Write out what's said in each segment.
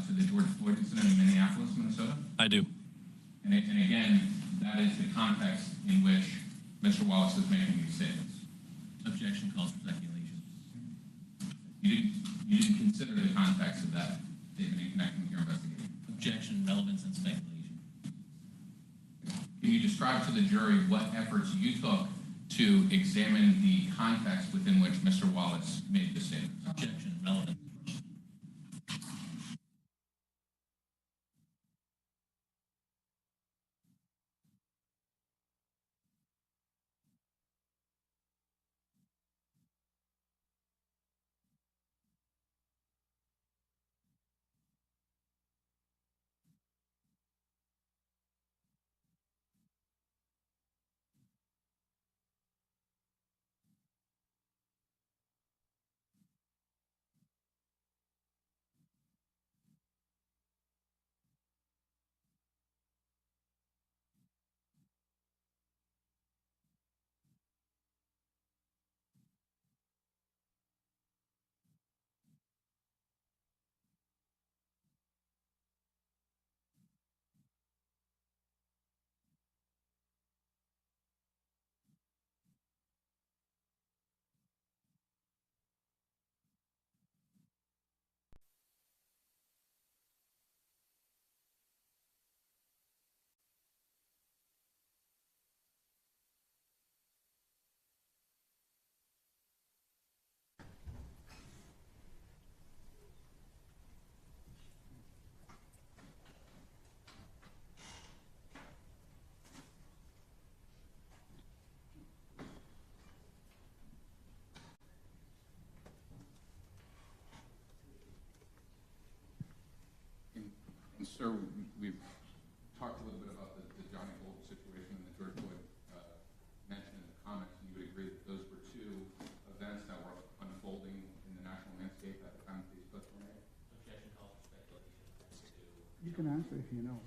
to the George Floyd incident in Minneapolis, Minnesota? I do. And again, that is the context in which Mr. Wallace is making these statements. Objection calls for speculation. You didn't consider the context of that statement in connection with your investigation. Objection, relevance, and speculation. Can you describe to the jury what efforts you took to examine the context within which Mr. Wallace made the statement? Objection, relevance. And sir, we've talked a little bit about the Johnny Gold situation and the George Floyd mentioned in the comments, and you would agree that those were two events that were unfolding in the national landscape at the time that these clips were made? Objection calls for speculation. You can answer if you know.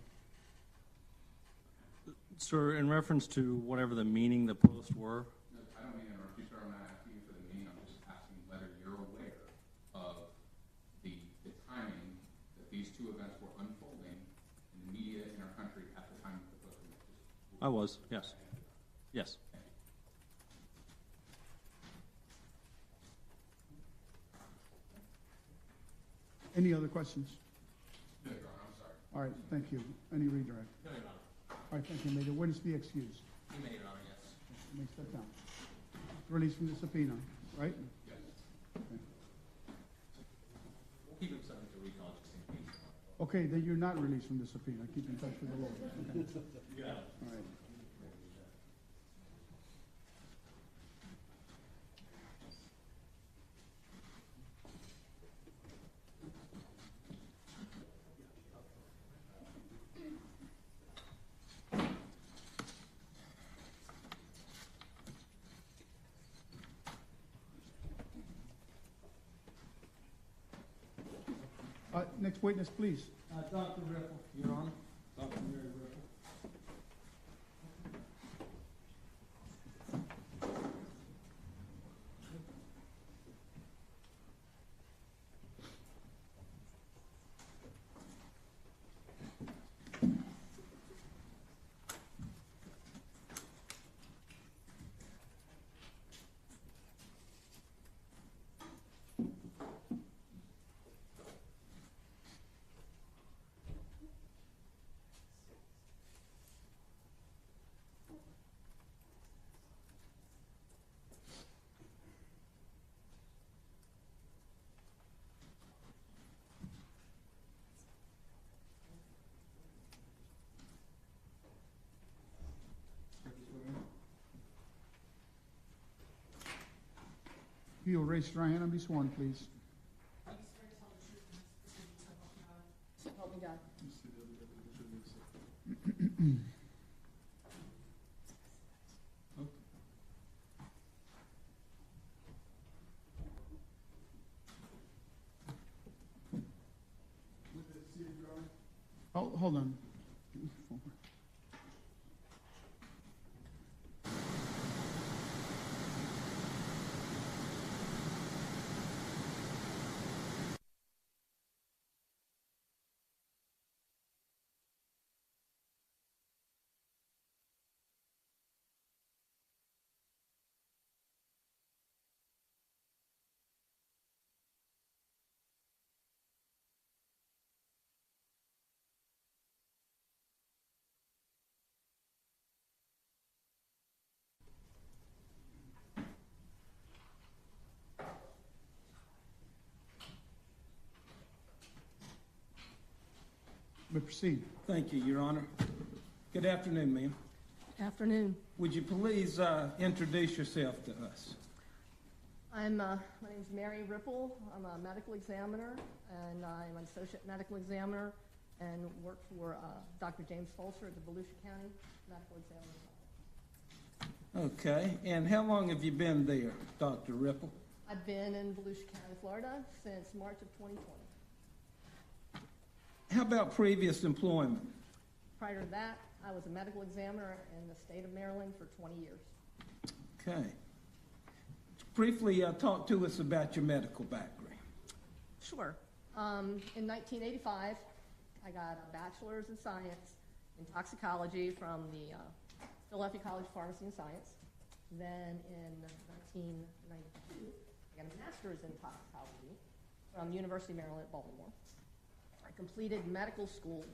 Sir, in reference to whatever the meaning the posts were, No, I don't mean to interrupt you, sir. I'm not asking you for the meaning. I'm just asking whether you're aware of the timing that these two events were unfolding in the media in our country at the time that the clips were made. I was, yes. Yes. Any other questions? No, Your Honor, I'm sorry. All right, thank you. Any redirect? No, Your Honor. All right, thank you. May the witness be excused. You may, Your Honor, yes. May step down. Released from the subpoena, right? Yes. Okay. We'll keep him subject to recall just in case. Okay, then you're not released from the subpoena. Keep in touch with the law. Okay. Yeah. All right. Next witness, please. Dr. Ripple, Your Honor. Dr. Mary Ripple. If you'll raise your right hand and be sworn, please. Help me God. Hold on. may proceed. Thank you, Your Honor. Good afternoon, ma'am. Afternoon. Would you please introduce yourself to us? My name's Mary Ripple. I'm a medical examiner, and I'm an associate medical examiner and work for Dr. James Fulcher at the Volusia County Medical Examiner's Office. Okay, and how long have you been there, Dr. Ripple? I've been in Volusia County, Florida since March of 2020. How about previous employment? Prior to that, I was a medical examiner in the state of Maryland for 20 years. Okay. Briefly talk to us about your medical background. Sure. In 1985, I got a bachelor's in science in toxicology from the Philadelphia College of Pharmacy and Science. Then in 1992, I got a master's in toxicology from University of Maryland at Baltimore. I completed medical school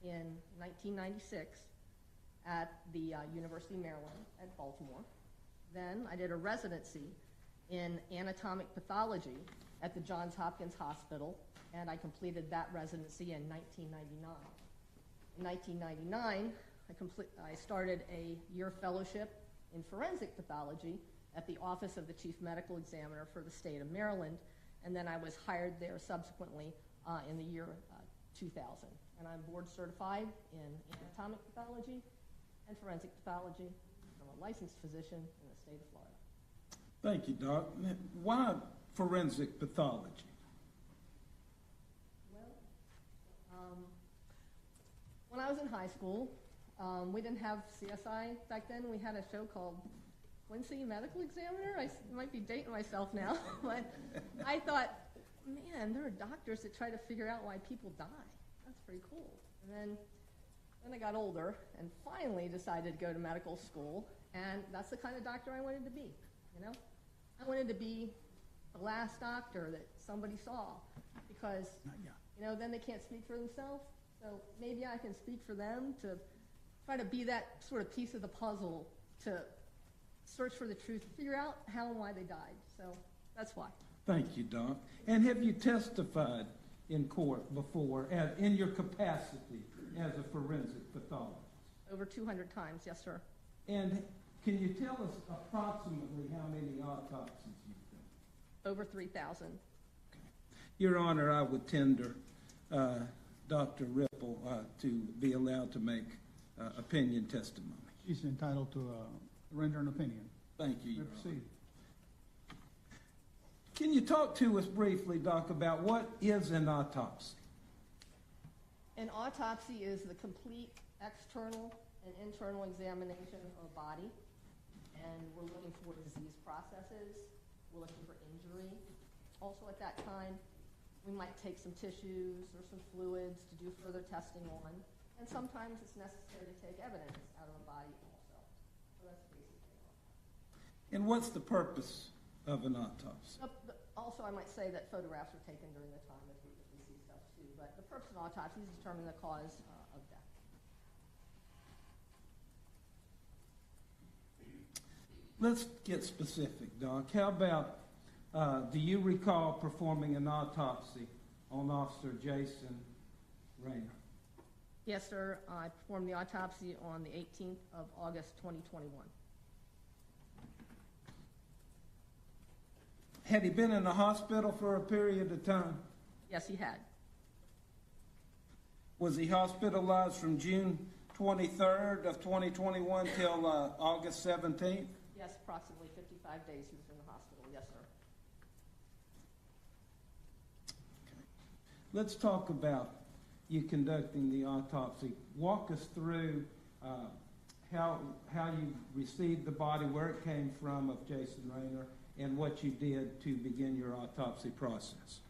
in 1996 at the University of Maryland at Baltimore. Then I did a residency in anatomic pathology at the Johns Hopkins Hospital, and I completed that residency in 1999. In 1999, I started a year fellowship in forensic pathology at the Office of the Chief Medical Examiner for the state of Maryland, and then I was hired there subsequently in the year 2000. And I'm board certified in anatomic pathology and forensic pathology. I'm a licensed physician in the state of Florida. Thank you, Doc. Why forensic pathology? Well, when I was in high school, we didn't have CSI back then. We had a show called Quincy Medical Examiner. I might be dating myself now, but I thought, man, there are doctors that try to figure out why people die. That's pretty cool. And then I got older and finally decided to go to medical school, and that's the kind of doctor I wanted to be, you know? I wanted to be the last doctor that somebody saw because, you know, then they can't speak for themselves. So maybe I can speak for them to try to be that sort of piece of the puzzle to search for the truth, figure out how and why they died. So that's why. Thank you, Doc. And have you testified in court before in your capacity as a forensic pathologist? Over 200 times, yes, sir. And can you tell us approximately how many autopsies you've done? Over 3,000. Your Honor, I would tender Dr. Ripple to be allowed to make opinion testimony. She's entitled to render an opinion. Thank you, May Your Honor. proceed. Can you talk to us briefly, Doc, about what is an autopsy? An autopsy is the complete external and internal examination of a body, and we're looking for disease processes, we're looking for injury. Also at that time, we might take some tissues or some fluids to do further testing on, and sometimes it's necessary to take evidence out of a body also. So that's basically an autopsy. And what's the purpose of an autopsy? Also, I might say that photographs are taken during the time if we see stuff too, but the purpose of an autopsy is to determine the cause of death. Let's get specific, Doc. How about, do you recall performing an autopsy on Officer Jason Rayner? Yes, sir. I performed the autopsy on the 18th of August, 2021. Had he been in the hospital for a period of time? Yes, he had. Was he hospitalized from June 23rd of 2021 till August 17th? Yes, approximately 55 days he was in the hospital. Yes, sir. Okay. Let's talk about you conducting the autopsy. Walk us through how you received the body, where it came from of Jason Rayner, and what you did to begin your autopsy process.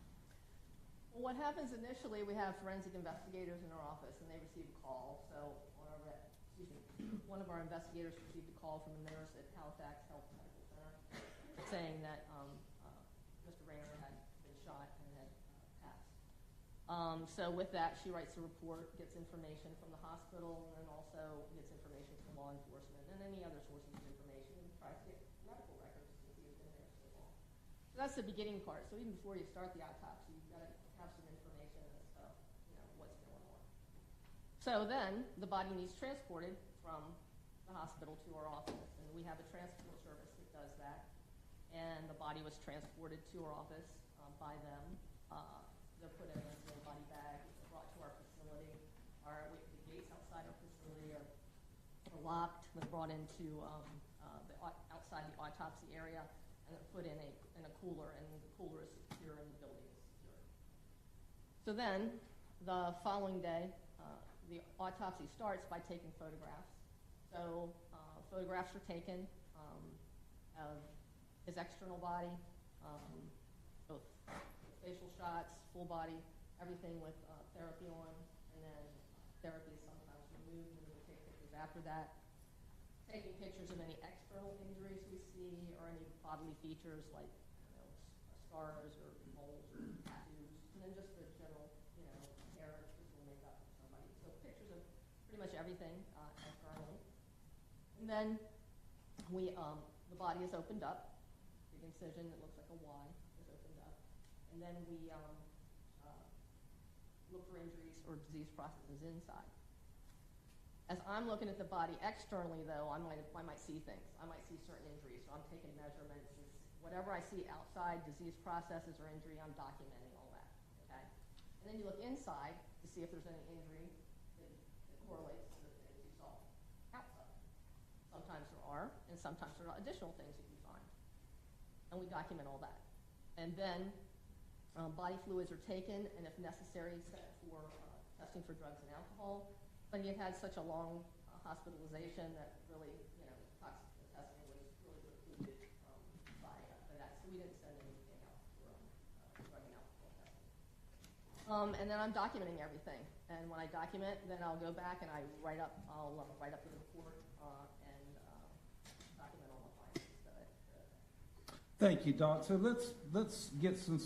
Well, what happens initially, we have forensic investigators in our office, and they receive a call. So one of our investigators received a call from a nurse at Halifax Health Medical Center saying that Mr. Rayner had been shot and had passed. So with that, she writes a report, gets information from the hospital, and then also gets information from law enforcement and any other sources of information, and tries to get medical records to see if they're there so long. So that's the beginning part. So even before you start the autopsy, you've got to have some information as to, you know, what's going on. So then, the body needs transported from the hospital to our office, and we have a transport service that does that. And the body was transported to our office by them. They're put in a little body bag, they're brought to our facility. The gates outside our facility are locked. They're brought into outside the autopsy area, and they're put in a cooler, and the cooler is secure, and the building is secure. So then, the following day, the autopsy starts by taking photographs. So photographs are taken of his external body, both facial shots, full body, everything with therapy on, and then therapy is sometimes removed, and we take pictures after that. Taking pictures of any external injuries we see, or any bodily features like scars or moles or tattoos, and then just the general, hair, physical makeup of somebody. So pictures of pretty much everything externally. And then the body is opened up. Big incision that looks like a Y is opened up. And then we look for injuries or disease processes inside. As I'm looking at the body externally, though, I might see things. I might see certain injuries, so I'm taking measurements. Whatever I see outside, disease processes or injury, I'm documenting all that, okay? And then you look inside to see if there's any injury that correlates to the things you saw outside. Sometimes there are, and sometimes there are additional things that you find. And we document all that. And then body fluids are taken, and if necessary, sent for testing for drugs and alcohol. But he had had such a long hospitalization that really, toxic testing was really precluded by that. So we didn't send anything out for drug and alcohol testing. And then I'm documenting everything. And when I document, then I'll go back and I'll write up the report and document all the findings. Thank you, Doc. So let's get to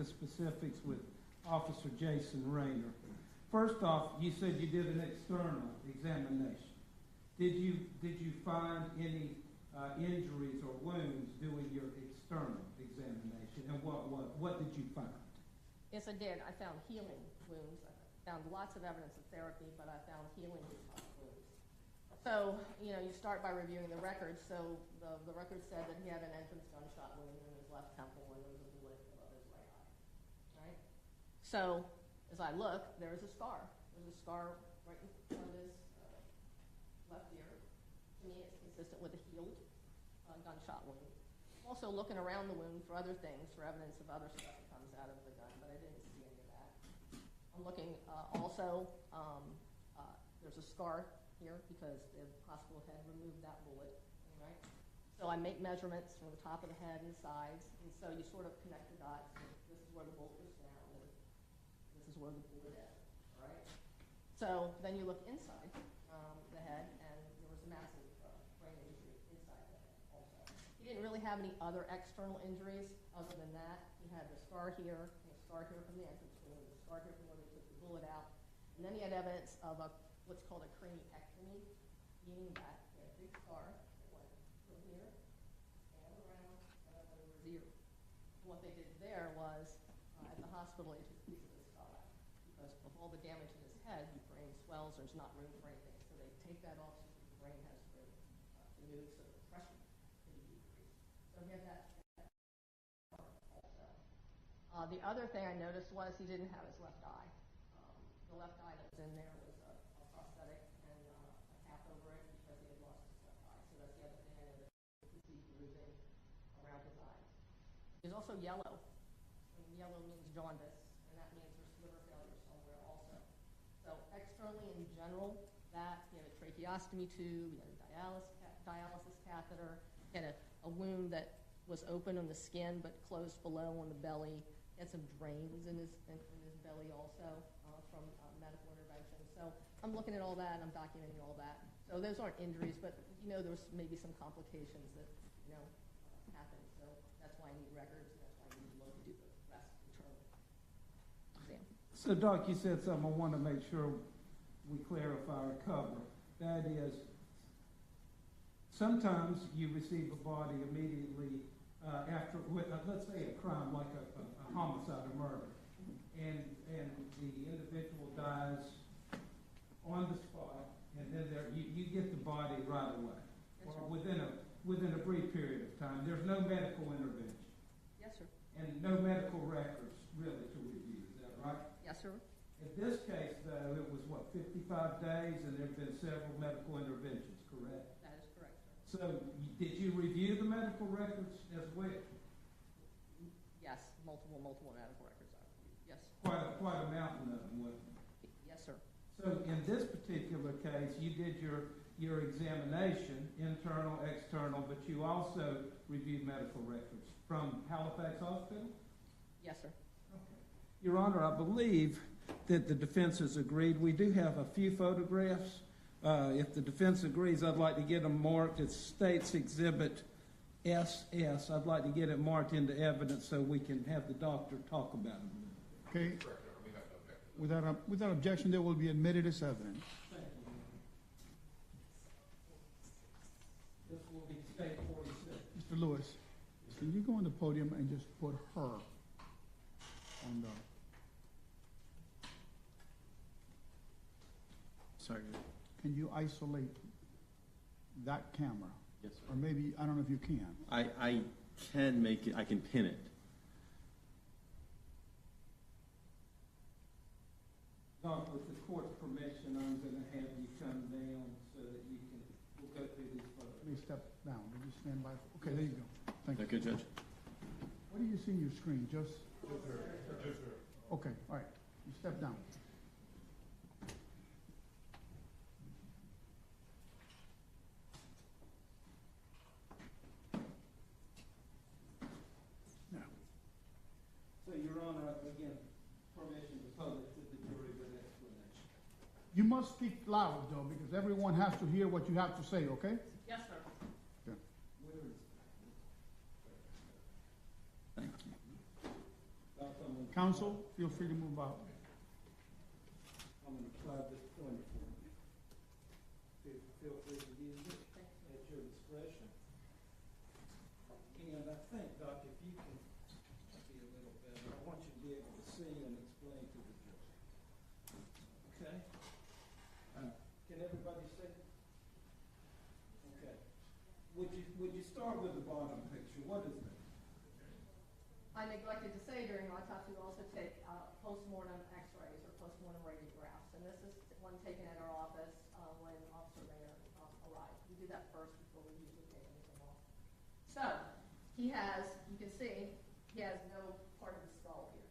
specifics with Officer Jason Rayner. First off, you said you did an external examination. Did you find any injuries or wounds doing your external examination, and what did you find? Yes, I did. I found healing wounds. I found lots of evidence of therapy, but I found healing wounds. So, you start by reviewing the records. So the record said that he had an entrance gunshot wound in his left temple, and there was a bullet above his right eye. Right? So, as I look, there is a scar. There's a scar right in front of his left ear. To me, it's consistent with a healed gunshot wound. I'm also looking around the wound for other things, for evidence of other stuff that comes out of the gun, but I didn't see any of that. I'm looking also, there's a scar here because the hospital had removed that bullet, right? So I make measurements from the top of the head and the sides, and so you sort of connect the dots. This is where the bullet was found, and this is where the bullet is, all right? So then you look inside the head, and there was a massive brain injury inside the head also. He didn't really have any other external injuries other than that. He had the scar here, and a scar here from the entrance wound, a scar here from where they took the bullet out, and then he had evidence of what's called a craniectomy, meaning that he had a big scar that went from here and around and up over his ear. And what they did there was, at the hospital, they took a piece of his skull out because of all the damage in his head, the brain swells, there's not room for anything. So they take that off so the brain has room to move so the pressure can be decreased. So he had that also. The other thing I noticed was he didn't have his left eye. The left eye that was in there was a prosthetic and a cap over it because he had lost his left eye. So that's the other thing I noticed. You can see bruising around his eyes. He's also yellow. And yellow means jaundice, and that means there's liver failure somewhere also. So externally in general, that he had a tracheostomy tube, he had a dialysis catheter, he had a wound that was open on the skin but closed below on the belly. He had some drains in his belly also from medical intervention. So I'm looking at all that and I'm documenting all that. So those aren't injuries, but there's maybe some complications that happen. So that's why I need records, and that's why I need to look to do the rest internally. Exam. So, Doc, you said something I want to make sure we clarify or cover. That is, sometimes you receive a body immediately after, let's say, a crime like a homicide or murder, and the individual dies within a brief period of time. There's no medical intervention Yes, sir. and no medical records really to review. Is that right? Yes, sir. In this case, though, it was, what, 55 days, and there have been several medical interventions, correct? That is correct, sir. So, did you review the medical records as well? Yes, multiple medical records are. Yes. Quite a mountain of them, wasn't it? Yes, sir. So, in this particular case, you did your examination, internal, external, but you also reviewed medical records from Halifax Hospital? Yes, sir. Your Honor, I believe that the defense has agreed. We do have a few photographs. If the defense agrees, I'd like to get them marked. It states Exhibit SS. I'd like to get it marked into evidence so we can have the doctor talk about them. Okay? Without objection, they will be admitted as evidence. Thank you. This will be State 46. Mr. Lewis, can you go on the podium and just put her on the... Sorry. Can you isolate that camera? Yes, Or maybe, I don't know if you can. I can make it, I can pin it. Doc, with the court's permission, I'm going to have you come down so that we'll go through these photos. Let me step down. Will you stand by? Okay, there you go. Thank Is you. that good, Judge? What do you see on your screen? Just her. Okay, all right. You step down. Now, So, Your Honor, again, permission to publish to the jury with explanation. you must speak loud, though, because everyone has to hear what you have to say, okay? Yes, sir. Where is Thank you. Doc, I'm going Counsel, feel free to move out. to slide this pointer for you. Feel free to use it at your discretion. And I think, Doc, if you can be a little better, I want you to be able to see and explain to the jury. Okay? Can everybody see? Okay. Would you start with the bottom picture? What is that? I neglected to say during autopsy, we also take postmortem x-rays or postmortem radiographs. And this is one taken at our office when Officer Rayner arrived. We do that first before we usually take anything off. So, he has, you can see, he has no part of the skull here.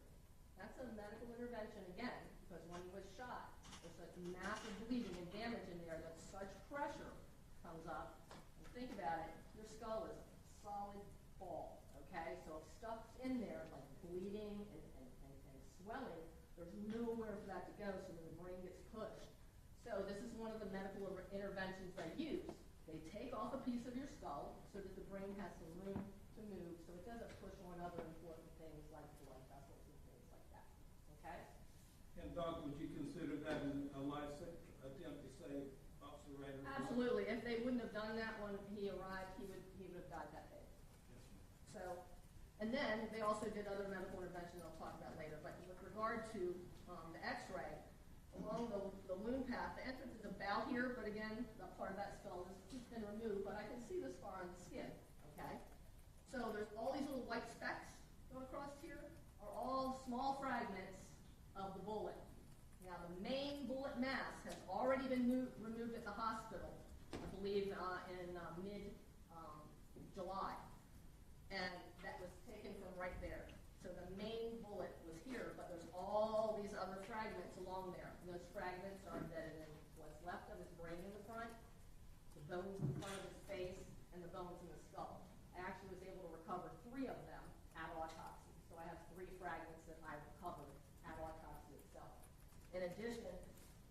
That's a medical intervention again, because when he was shot, there's such massive bleeding and damage in there that such pressure comes up. And think about it, your skull is a solid ball, okay? So if stuff's in there, like bleeding and swelling, there's nowhere for that to go, so when the brain gets pushed. So this is one of the medical interventions they use. They take off a piece of your skull so that the brain has some room to move, so it doesn't push on other important things like blood vessels and things like that, okay? And Doc, would you consider that a life attempt to save Officer Rayner? Absolutely. If they wouldn't have done that when he arrived, he would have died that day. So, and then they also did other medical interventions I'll talk about later. But with regard to the x-ray, along the wound path, the entrance is about here, but again, that part of that skull has been removed, but I can see this far on the skin, okay? So there's all these little white specks going across here are all small fragments of the bullet. Now, the main bullet mass has already been removed at the hospital, I believe in mid-July. And that was taken from right there. So the main bullet was here, but there's all these other fragments along there. And those fragments are embedded in what's left of his brain in the front, the bones in front of his face, and the bones in the skull. I actually was able to recover 3 of them at autopsy. So I have 3 fragments that I recovered at autopsy itself. In addition,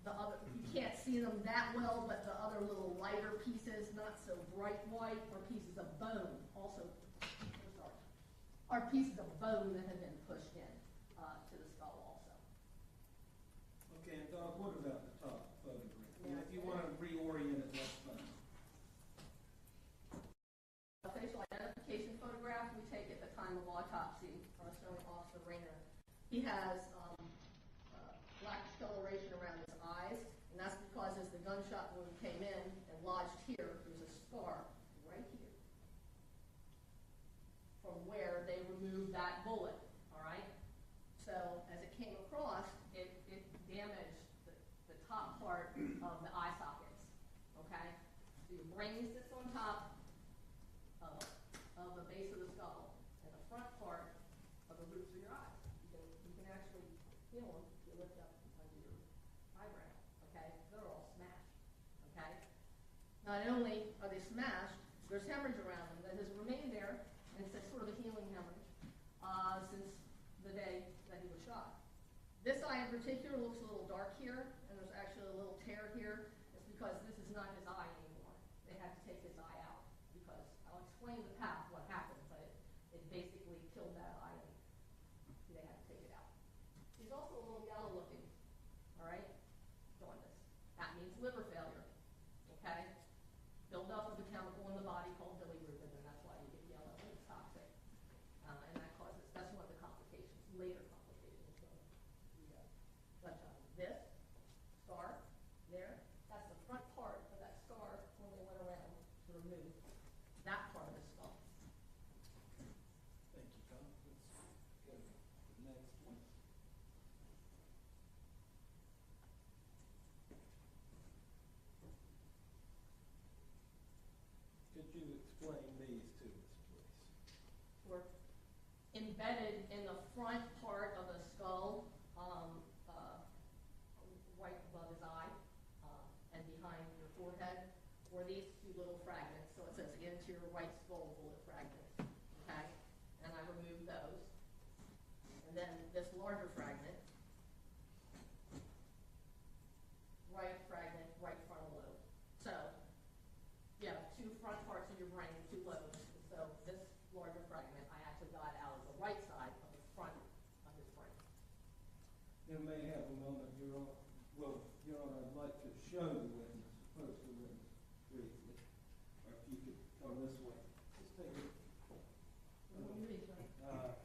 the other, you can't see them that well, but the other little lighter pieces, not so bright white, are pieces of bone, also, are pieces of bone that have been pushed in to the skull also. Okay, and Doc, what about the top photograph? Yeah. If you want to reorient it, that's fine. A facial identification photograph we take at the time of autopsy, showing Officer Rayner. He has black discoloration around his eyes, and that's because as the gunshot wound came in and lodged here, there's a scar right here. remove that bullet, all right? So as it came across, it damaged the top part of the eye sockets, okay? So your brain sits on top of the base of the skull, and the front part of the roots of your eyes. You can actually feel them if you lift up under your eyebrow, okay? They're all smashed, okay? Not only are they smashed, there's hemorrhage around them that has remained there, and it's a sort of a healing hemorrhage since the day that he was shot. This eye in particular looks a little dark here, and there's actually a little tear here. It's because this is not his eye anymore. They had to take his eye out because I'll explain the path what happened, but it basically killed that eye, and they had to take it out. He's also a little yellow looking, all right? Jaundice. That means liver failure, okay? Build up of a chemical in the body called bilirubin, and that's why you get yellow, and it's toxic. And that's one of the complications, later complications from the gunshot. This scar there, that's the front part of that scar when they went around to remove that part of the skull. Thank you, Tom. Let's go to the next one. Could you explain these to us, please? Were embedded in the front part of the skull, right above his eye, and behind your forehead, were these two little fragments. So it says anterior right skull bullet fragments, okay? And I removed those. And then this larger fragment, right frontal lobe. So you have two front parts of your brain, two lobes. So this larger fragment I actually got out of the right side of the front of his brain. You may have a moment, Your Honor. Well, Your Honor, I'd like to show the witness, approach the witness briefly. Or if you could come this way. Just take it.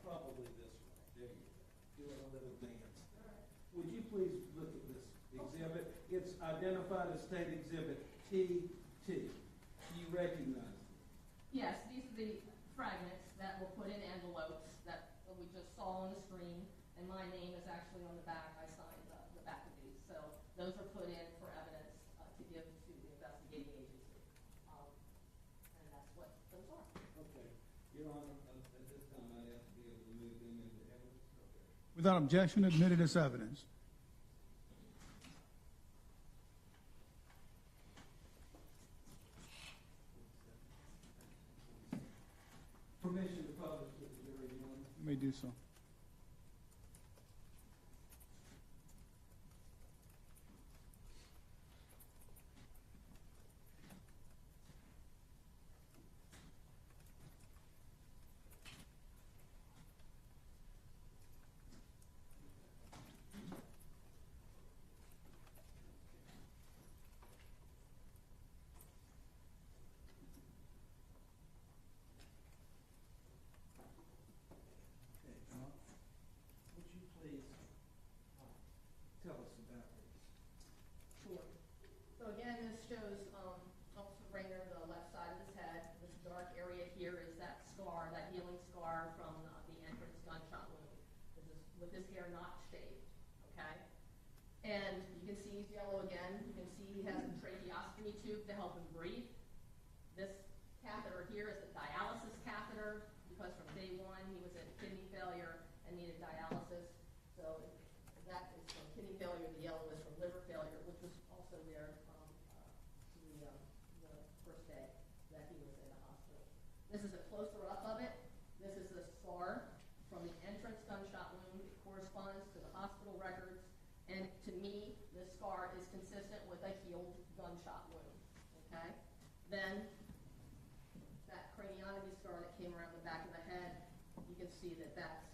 Probably this way. There you go. Doing a little dance. Would you please look at this exhibit? It's identified as State Exhibit TT. Do you recognize it? Yes, these are the fragments that were put in envelopes that we just saw on the screen, and my name is actually on the back. I signed the back of these. So those are put in for evidence to give to the investigating agency. And that's what those are. Okay. Your Honor, at this time, I'd have to be able to move them into evidence. Okay. Without objection, admitted as evidence. Permission to publish to the jury, Your Honor. You may do so. Okay, Tom, would you please tell us about this? Sure. So again, this shows Officer Rayner, the left side of his head. This dark area here is that scar, that healing scar from the entrance gunshot wound. This is with his hair not shaved, okay? And you can see he's yellow again. You can see he has a tracheostomy tube to help him breathe. This catheter here is a dialysis catheter because from day one he was in kidney failure and needed dialysis. So that is from kidney failure. The yellow is from liver failure, which was also there the first day that he was in the hospital. This is a closer up of it. This is the scar from the entrance gunshot wound. It corresponds to the hospital records. And to me, this scar is consistent with a healed gunshot wound, okay? Then that craniotomy scar that came around the back of the head, you can see that that's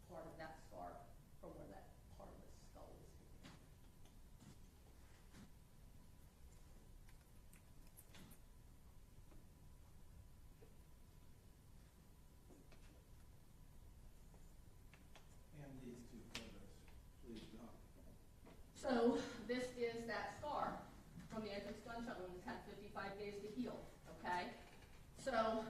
part of that scar from where that part of the skull is. And these two photos, please, Doc. So this is that scar from the entrance gunshot wound. It's had 55 days to heal, okay? So,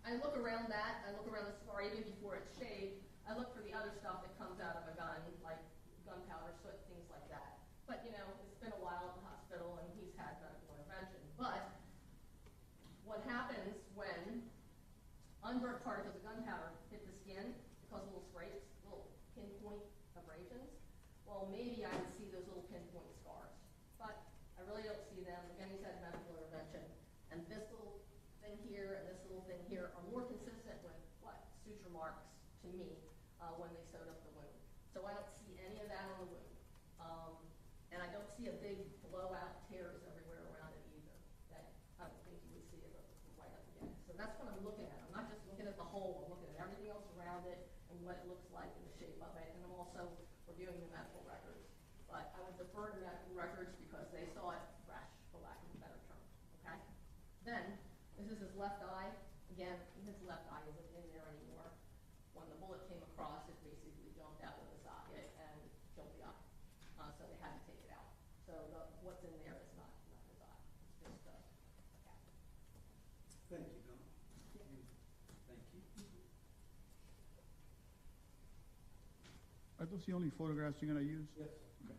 I I look around that, I look around the scar even before it's shaved. I look for the other stuff that comes out of a gun, like gunpowder, soot, things like that. But, you know, it's been a while at the hospital and he's had medical intervention. But what happens when unburnt particles of gunpowder hit the skin, cause little scrapes, little pinpoint abrasions? Well, maybe I would see those little pinpoint scars. But I really don't see them. Again, he's had medical intervention. And this little thing here and this little thing here are more consistent with what? Suture marks to me when they sewed up the wound. So I don't see any of that on the wound. And I don't see a big blowout tears everywhere around it either. That I don't think you would see it right up again. So that's what I'm looking at. I'm not just looking at the hole. I'm looking at everything else around it and what it looks like and the shape of it. And I'm also reviewing the medical records. But I would defer to medical records because they saw it fresh, for lack of a better term. Okay? Then, this is his left eye. Again, his left eye isn't in there anymore. When the bullet came across, it basically jumped out of the socket and killed the eye. So they had to take it out. So what's in there is not his eye. It's just a cap. Thank you, Don. Thank you. Are those the only photographs you're gonna use? Yes, sir. Okay.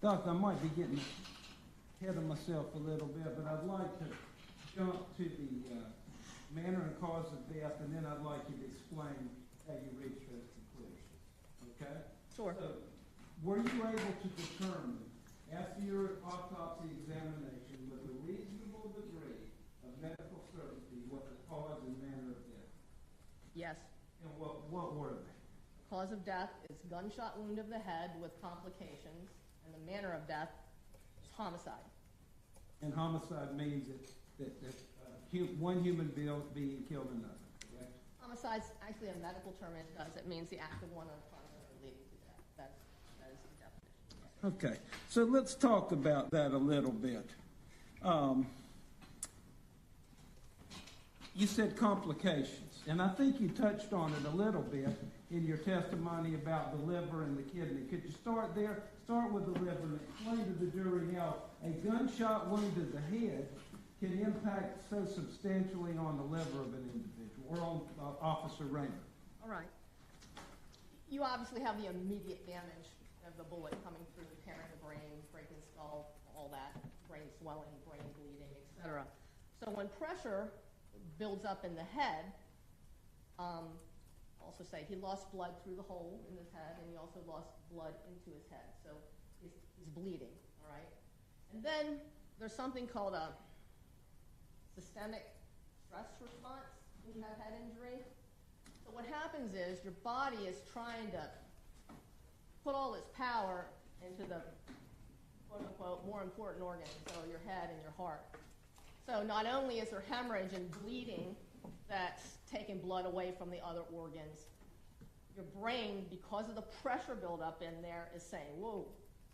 Doc, I might be getting ahead of myself a little bit, but I'd like to jump to the manner and cause of death, and then I'd like you to explain how you reached those conclusions. Okay? Sure. So, were you able to determine, after your autopsy examination, with a reasonable degree of medical certainty, what the cause and manner of death? Yes. And what were they? Cause of death is gunshot wound of the head with complications, and the manner of death is homicide. And homicide means that one human being killed another, correct? Homicide's actually a medical term. It does. It means the act of one unconscious leading to death. That is the definition. Okay, so let's talk about that a little bit. You said complications, and I think you touched on it a little bit in your testimony about the liver and the kidney. Could you start there? Start with the liver and explain to the jury how a gunshot wound to the head can impact so substantially on the liver of an individual, or on Officer Rayner. All right. You obviously have the immediate damage of the bullet coming through, tearing the brain, breaking the skull, all that, brain swelling, brain bleeding, etc. So when pressure builds up in the head, also say he lost blood through the hole in his head, and he also lost blood into his head. So he's bleeding, all right? And then there's something called a systemic stress response when you have head injury. So what happens is your body is trying to put all its power into the quote-unquote more important organs, so your head and your heart. So not only is there hemorrhage and bleeding that's taking blood away from the other organs, your brain, because of the pressure buildup in there, is saying, whoa,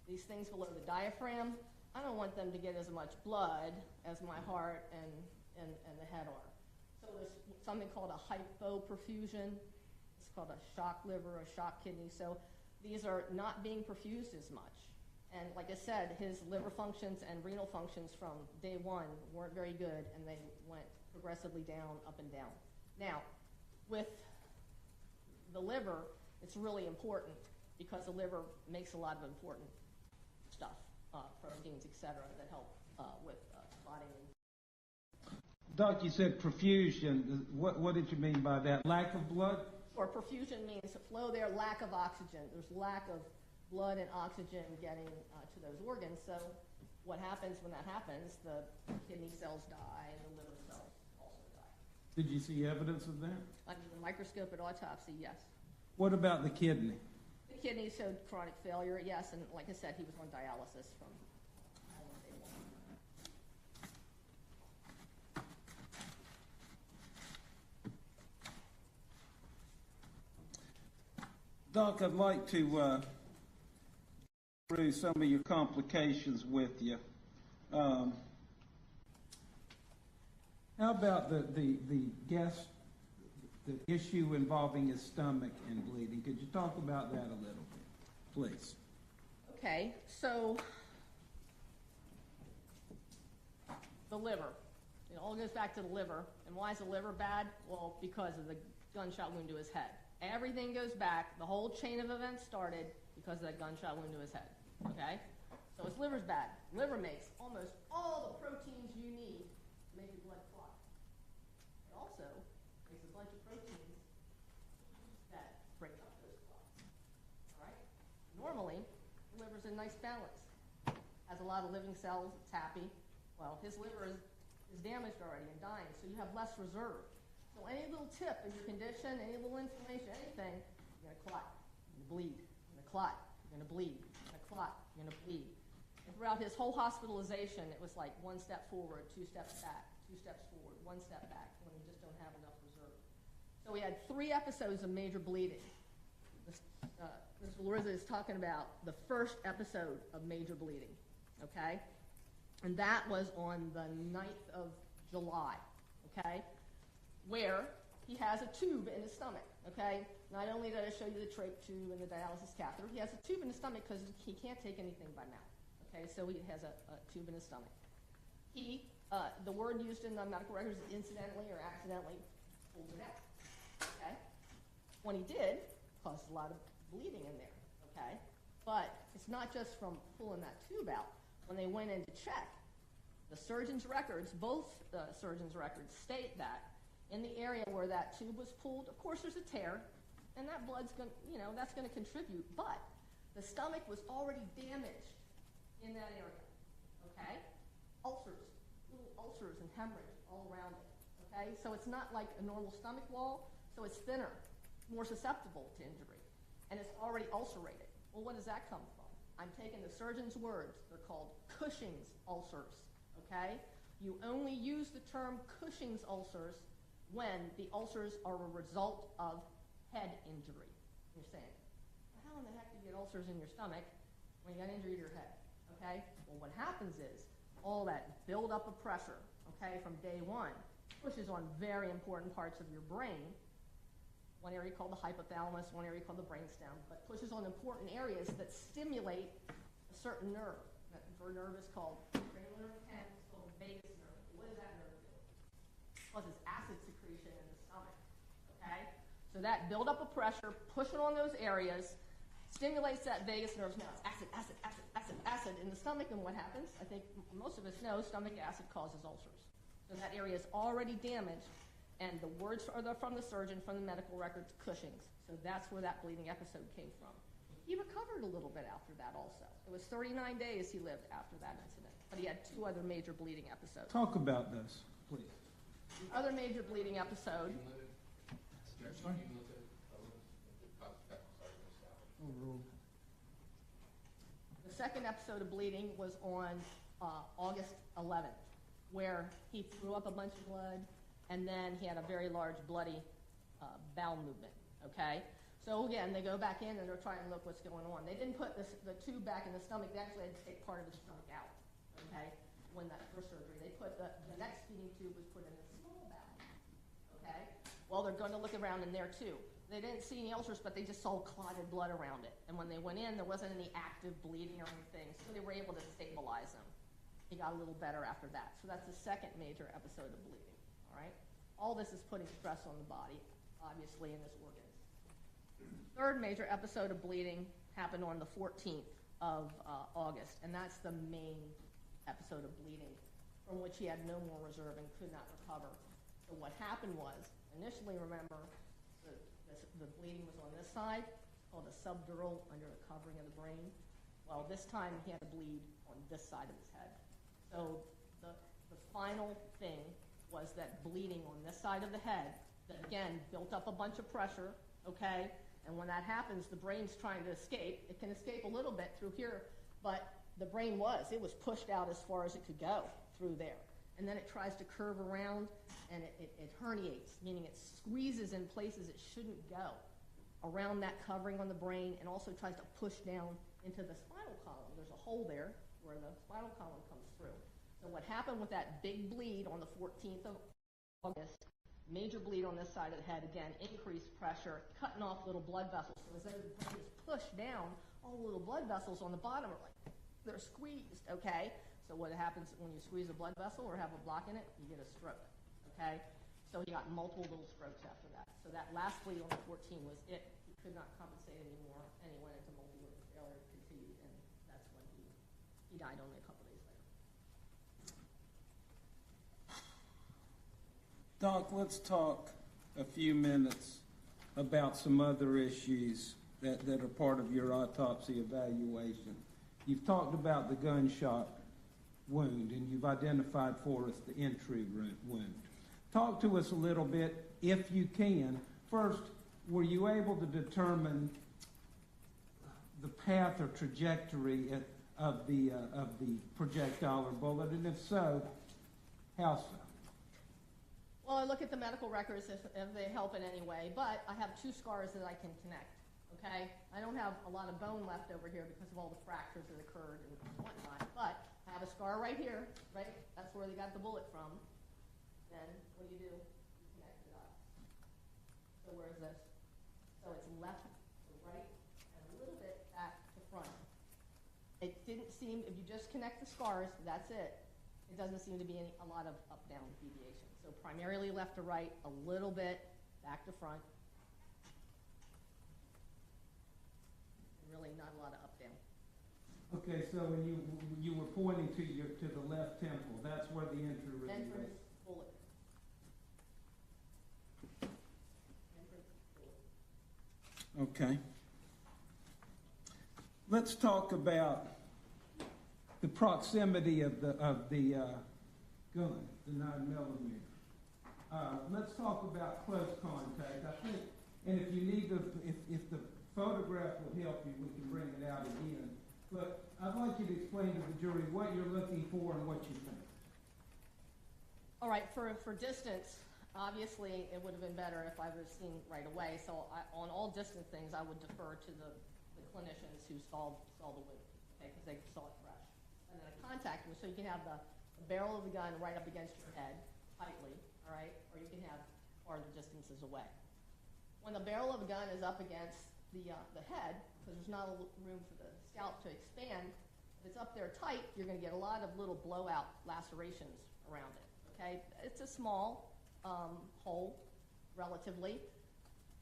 these things below the diaphragm, I don't want them to get as much blood as my heart and the head are. So there's something called a hypoperfusion. It's called a shock liver, a shock kidney. So these are not being perfused as much. And like I said, his liver functions and renal functions from day one weren't very good, and they went progressively down, up and down. Now, with the liver, it's really important because the liver makes a lot of important stuff, proteins, etc., that help with clotting. Doc, you said perfusion. What did you mean by that? Lack of blood? Or perfusion means to flow there, lack of oxygen. There's lack of blood and oxygen getting to those organs. So what happens when that happens? The kidney cells die and the liver cells also die. Did you see evidence of that? Under the microscope at autopsy, yes. What about the kidney? The kidney showed chronic failure, yes, and like I said, he was on dialysis from day one. Doc, I'd like to go through some of your complications with you. How about the issue involving his stomach and bleeding? Could you talk about that a little bit, please? Okay, so the liver. It all goes back to the liver. And why is the liver bad? Well, because of the gunshot wound to his head. Everything goes back. The whole chain of events started because of that gunshot wound to his head. Okay? So his liver's bad. Liver makes almost all the proteins you need to make your blood clot. It also makes a bunch of proteins that break up those clots. All right? Normally, the liver's in nice balance. Has a lot of living cells. It's happy. Well, his liver is damaged already and dying, so you have less reserve. So any little tip in your condition, any little inflammation, anything, you're going to clot, you're going to bleed, you're going to clot, you're going to bleed, you're going to clot, you're going to bleed. And throughout his whole hospitalization, it was like 1 step forward, 2 steps back, 2 steps forward, 1 step back, when you just don't have enough reserve. So we had 3 episodes of major bleeding. Mr. Larissa is talking about the first episode of major bleeding, okay? And that was on the 9th of July, okay, where he has a tube in his stomach, okay? Not only did I show you the trach tube and the dialysis catheter, he has a tube in his stomach because he can't take anything by mouth, okay? So he has a tube in his stomach. The word used in the medical records is incidentally or accidentally pulled it out, okay? When he did, it caused a lot of bleeding in there, okay? But it's not just from pulling that tube out. When they went in to check, the surgeon's records, both surgeon's records state that in the area where that tube was pulled, of course there's a tear, and that blood's going, that's going to contribute, but the stomach was already damaged in that area, okay? Ulcers, little ulcers and hemorrhage all around it, okay? So it's not like a normal stomach wall, so it's thinner, more susceptible to injury, and it's already ulcerated. Well, what does that come from? I'm taking the surgeon's words. They're called Cushing's ulcers, okay? You only use the term Cushing's ulcers when the ulcers are a result of head injury. You're saying, well, how in the heck do you get ulcers in your stomach when you got injury to your head, okay? Well, what happens is all that buildup of pressure, okay, from day one pushes on very important parts of your brain. One area called the hypothalamus, one area called the brainstem, but pushes on important areas that stimulate a certain nerve. That nerve is called cranial nerve 10, it's called the vagus nerve. What does that nerve do? It causes acid secretion in the stomach, okay? So that buildup of pressure, pushing on those areas, stimulates that vagus nerve. Now it's acid, acid, acid, acid, acid in the stomach, and what happens? I think most of us know stomach acid causes ulcers. So that area is already damaged. And the words are from the surgeon, from the medical records, Cushing's. So that's where that bleeding episode came from. He recovered a little bit after that also. It was 39 days he lived after that incident. But he had 2 other major bleeding episodes. Talk about those, please. The other major bleeding episode, the second episode of bleeding was on August 11th, where he threw up a bunch of blood, and then he had a very large bloody bowel movement, okay? So again, they go back in and they're trying to look what's going on. They didn't put the tube back in the stomach. They actually had to take part of the stomach out, okay, when that first surgery. They put the next feeding tube was put in the small bowel, okay? Well, they're going to look around in there too. They didn't see any ulcers, but they just saw clotted blood around it. And when they went in, there wasn't any active bleeding or anything, so they were able to stabilize him. He got a little better after that. So that's the second major episode of bleeding. All right? All this is putting stress on the body, obviously, in his organs. Third major episode of bleeding happened on the 14th of August, and that's the main episode of bleeding from which he had no more reserve and could not recover. So what happened was, initially, remember, the bleeding was on this side, called a subdural, under the covering of the brain. Well, this time he had to bleed on this side of his head. So the final thing was that bleeding on this side of the head that, again, built up a bunch of pressure, okay? And when that happens, the brain's trying to escape. It can escape a little bit through here, but the brain it was pushed out as far as it could go through there. And then it tries to curve around, and it herniates, meaning it squeezes in places it shouldn't go around that covering on the brain, and also tries to push down into the spinal column. There's a hole there where the spinal column comes through. So what happened with that big bleed on the 14th of August, major bleed on this side of the head, again, increased pressure, cutting off little blood vessels. So as the brain is pushed down, all the little blood vessels on the bottom are like, they're squeezed, okay? So what happens when you squeeze a blood vessel or have a block in it? You get a stroke, okay? So he got multiple little strokes after that. So that last bleed on the 14 was it. He could not compensate anymore, and he went into multi-organ failure, continued, and that's when he died only a couple days later. Doc, let's talk a few minutes about some other issues that are part of your autopsy evaluation. You've talked about the gunshot wound, and you've identified for us the entry wound. Talk to us a little bit, if you can. First, were you able to determine the path or trajectory of the projectile or bullet, and if so, how so? Well, I look at the medical records if they help in any way, but I have 2 scars that I can connect, okay? I don't have a lot of bone left over here because of all the fractures that occurred and whatnot, but I have a scar right here, right? That's where they got the bullet from. Then what do? You connect it up. So where's this? So it's left to right and a little bit back to front. It didn't seem, if you just connect the scars, that's it. It doesn't seem to be a lot of up-down deviation. So primarily left to right, a little bit back to front. Really not a lot of up-down. Okay, so when you were pointing to the left temple, that's where the entry was. Entrance bullet. Entrance bullet. Okay. Let's talk about the proximity of the gun, the 9mm. Let's talk about close contact. I think, and if you need to, if the photograph would help you, we can bring it out again. But I'd like you to explain to the jury what you're looking for and what you think. All right, for distance, obviously it would have been better if I was seen right away. So on all distant things, I would defer to the clinicians who saw the wound, okay, because they saw it fresh. And then a contact, so you can have the barrel of the gun right up against your head, tightly, all right, or you can have farther distances away. When the barrel of the gun is up against the head, because there's not a room for the scalp to expand, if it's up there tight, you're going to get a lot of little blowout lacerations around it, okay? It's a small hole, relatively,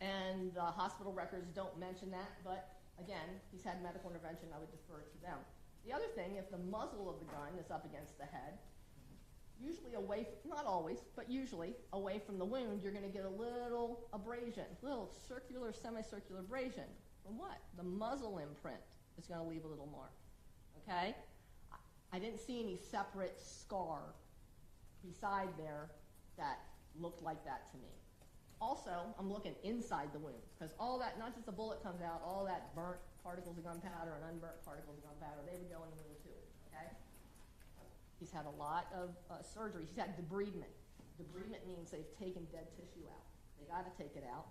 and the hospital records don't mention that, but again, he's had medical intervention, I would defer to them. The other thing, if the muzzle of the gun is up against the head, usually away, not always, but usually away from the wound, you're going to get a little abrasion, little circular, semicircular abrasion. From what? The muzzle imprint is going to leave a little mark, okay? I didn't see any separate scar beside there that looked like that to me. Also, I'm looking inside the wound, because all that, not just the bullet comes out, all that burnt particles of gunpowder and unburnt particles of gunpowder, they would go in the wound too, okay? He's had a lot of surgery. He's had debridement. Debridement means they've taken dead tissue out. They got to take it out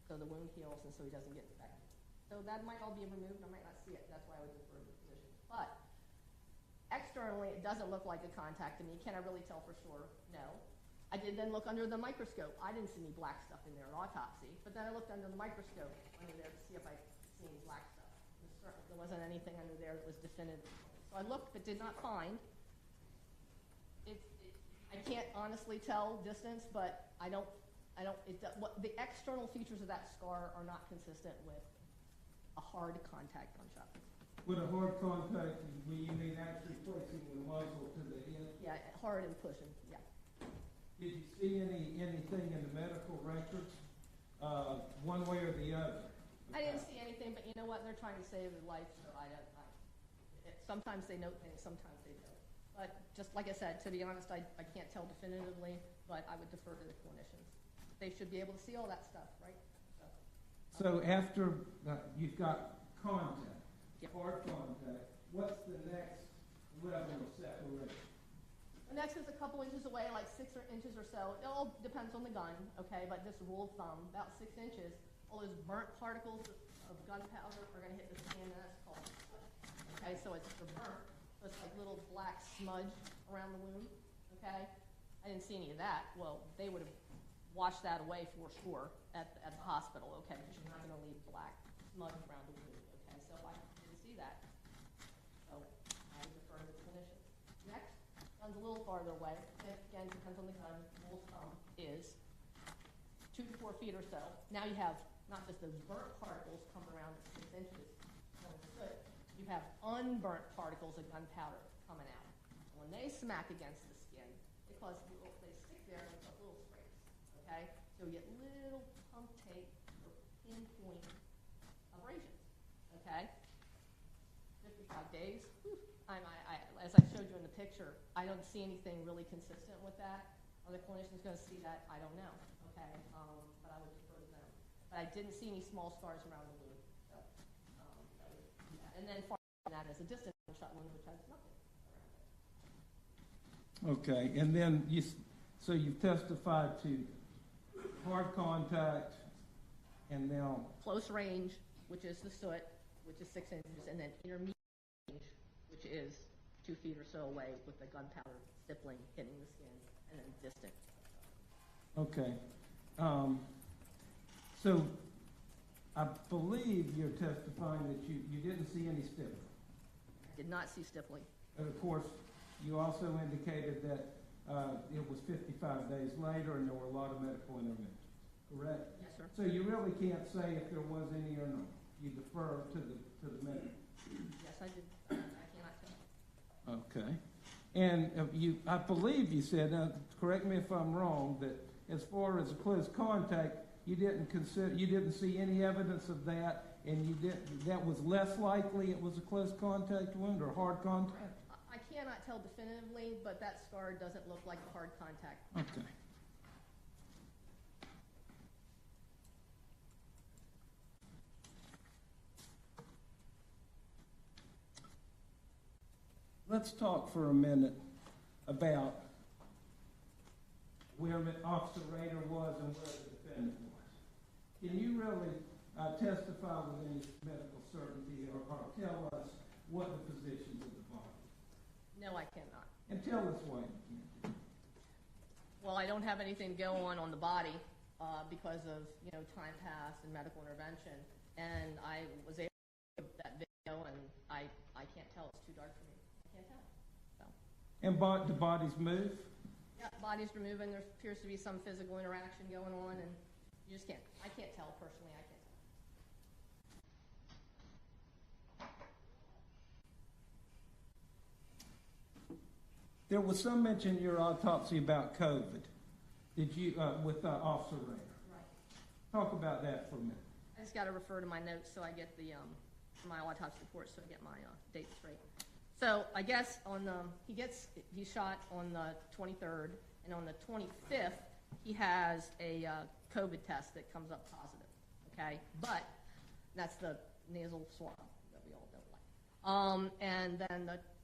so the wound heals and so he doesn't get infected. So that might all be removed. I might not see it. That's why I would defer to the physician. But externally, it doesn't look like a contact to me. Can I really tell for sure? No. I did then look under the microscope. I didn't see any black stuff in there at autopsy, but then I looked under the microscope under there to see if I see any black stuff. There wasn't anything under there that was definitive. So I looked but did not find. I can't honestly tell distance, but the external features of that scar are not consistent with a hard contact gunshot. With a hard contact, you mean actually placing the muzzle to the head? Yeah, hard and pushing, yeah. Did you see anything in the medical records, one way or the other? I didn't see anything, but you know what? They're trying to save a life, so sometimes they note things, sometimes they don't. But just like I said, to be honest, I can't tell definitively, but I would defer to the clinicians. They should be able to see all that stuff, right? So after you've got contact, Yep. hard contact, what's the next level of separation? The next is a couple inches away, like 6 inches or so. It all depends on the gun, okay? But just rule of thumb, about 6 inches. All those burnt particles of gunpowder are going to hit the skin, and that's called soot. Okay, so it's the burnt. So it's like little black smudge around the wound, okay? I didn't see any of that. Well, they would have washed that away for sure at the hospital, okay, because you're not going to leave black smudge around the wound, okay? So I didn't see that. So I would defer to the clinician. Next, one's a little farther away. Again, depends on the gun. Rule of thumb is 2 to 4 feet or so. Now you have not just those burnt particles come around 6 inches on the foot, you have unburnt particles of gunpowder coming out. When they smack against the skin, they stick there and cause little scrapes, okay? So you get little punctate or pinpoint abrasions, okay? 55 days, whew, as I showed you in the picture, I don't see anything really consistent with that. Are the clinicians going to see that? I don't know, okay? But I would defer to them. But I didn't see any small scars around the wound. So, that would be that. And then far from that is a distant gunshot wound, which has nothing around it. Okay, and then so you've testified to hard contact, and now Close range, which is the soot, which is 6 inches, and then intermediate range, which is 2 feet or so away with the gunpowder stippling hitting the skin, and then distant. okay. So I believe you're testifying that you didn't see any stiffing. I did not see stippling. And of course, you also indicated that it was 55 days later and there were a lot of medical interventions, correct? Yes, sir. So you really can't say if there was any or not. You defer to the medical. Yes, I did. I cannot tell. Okay. And I believe you said, correct me if I'm wrong, that as far as close contact, you didn't see any evidence of that, and that was less likely it was a close contact wound or hard contact? I cannot tell definitively, but that scar doesn't look like a hard contact. Okay. Let's talk for a minute about where Officer Rader was and where the defendant was. Can you really testify with any medical certainty or tell us what the positions of the body? No, I cannot. And tell us why you can't. Well, I don't have anything to go on the body because of time passed and medical intervention, and I was able to look at that video, and I can't tell. It's too dark for me. I can't tell. So. And do bodies move? Yeah, bodies are moving. There appears to be some physical interaction going on, and you just can't. I can't tell personally. I can't tell. There was some mention in your autopsy about COVID. Did you, with Officer Rader? Right. Talk about that for a minute. I just got to refer to my notes so I get my autopsy report so I get my dates straight. So I guess he's shot on the 23rd, and on the 25th he has a COVID test that comes up positive. Okay, but that's the nasal swab that we all don't like. And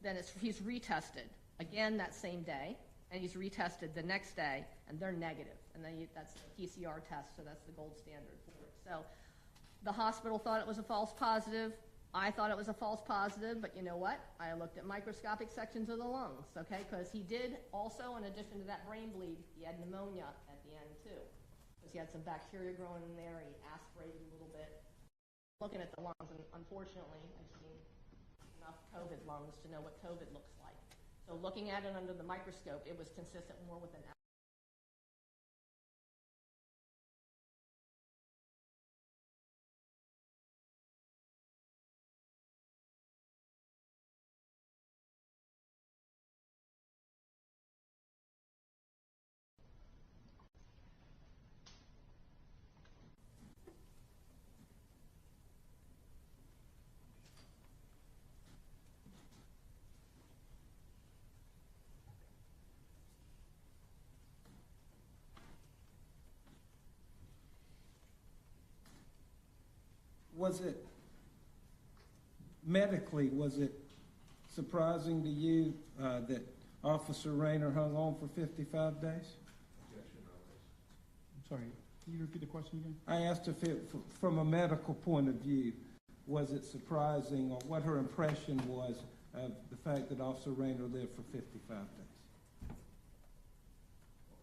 then he's retested again that same day, and he's retested the next day, and they're negative. And then that's the PCR test, so that's the gold standard for it. So the hospital thought it was a false positive. I thought it was a false positive, but you know what? I looked at microscopic sections of the lungs, okay? Because he did also, in addition to that brain bleed, he had pneumonia at the end too. Because he had some bacteria growing in there, he aspirated a little bit. Looking at the lungs, and unfortunately, I've seen enough COVID lungs to know what COVID looks like. So looking at it under the microscope, it was consistent more with an Was it surprising to you that Officer Rayner hung on for 55 days? I'm sorry, can you repeat the question again? I asked if from a medical point of view, was it surprising, or what her impression was of the fact that Officer Rayner lived for 55 days?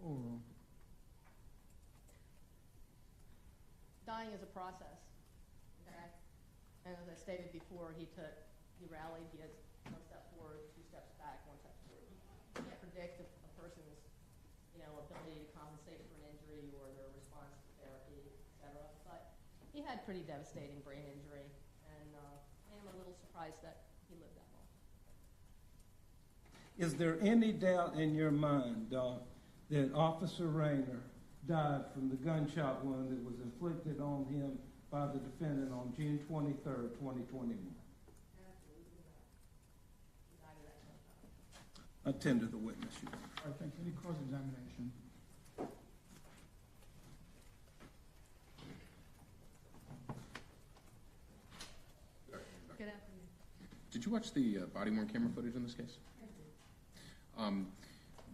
Oh, Dying is a process, okay? And as I stated before, he rallied, he has one step forward, two steps back, one step forward. You can't predict a person's, ability to compensate for an injury or their response to therapy, et cetera. But he had pretty devastating brain injury, and I am a little surprised that he lived that long. Is there any doubt in your mind, Doc, that Officer Rayner died from the gunshot wound that was inflicted on him by the defendant on June 23rd, 2021? Absolutely not. He died of that gunshot. Attend to the witness, Your Honor. all right, thank you. Any cross-examination? Good afternoon. Did you watch the body-worn camera footage in this case?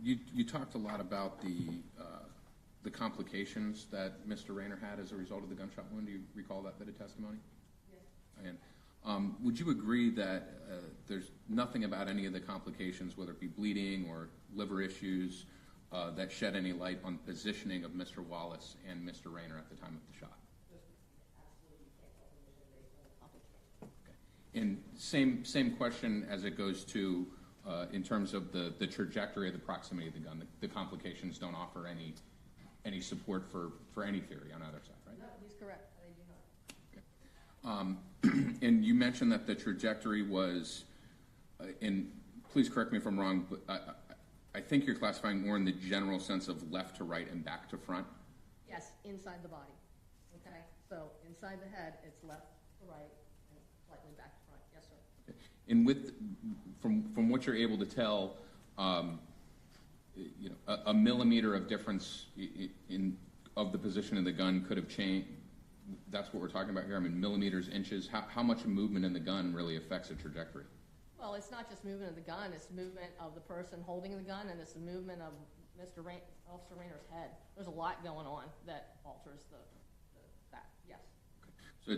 You talked a lot about the complications that Mr. Rayner had as a result of the gunshot wound. Do you recall that bit of testimony? Yes. And would you agree that there's nothing about any of the complications, whether it be bleeding or liver issues, that shed any light on the positioning of Mr. Wallace and Mr. Rayner at the time of the shot? Absolutely, you can't tell the mission based on the complications. Okay. And same question as it goes to in terms of the trajectory of the proximity of the gun. The complications don't offer any support for any theory on either side, right? No, he's correct. They do not. Okay. And you mentioned that the trajectory was, and please correct me if I'm wrong, but I think you're classifying more in the general sense of left to right and back to front. Yes, inside the body. Okay, so inside the head, it's left to right and slightly back to front. Yes, sir. Okay. And from what you're able to tell, a millimeter of difference of the position of the gun could have changed. That's what we're talking about here. I mean, millimeters, inches. How much movement in the gun really affects a trajectory? Well, it's not just movement of the gun, it's movement of the person holding the gun, and it's the movement of Officer Rayner's head. There's a lot going on that alters that, yes. Okay. So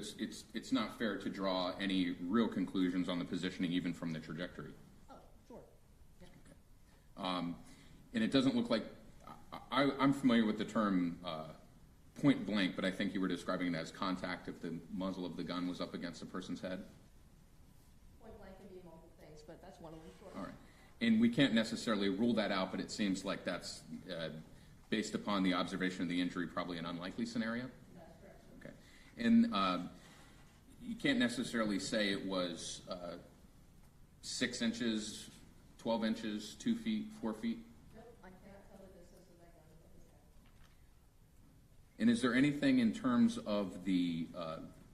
it's not fair to draw any real conclusions on the positioning even from the trajectory. Oh, sure. Yeah. Okay. And it doesn't look like, I'm familiar with the term point blank, but I think you were describing it as contact if the muzzle of the gun was up against a person's head. Point blank can be multiple things, but that's one of them. Sure. All right. And we can't necessarily rule that out, but it seems like that's, based upon the observation of the injury, probably an unlikely scenario? That's correct. Okay. And you can't necessarily say it was 6 inches, 12 inches, 2 feet, 4 feet? Nope, I cannot tell the distance of that gun above his head. And is there anything in terms of the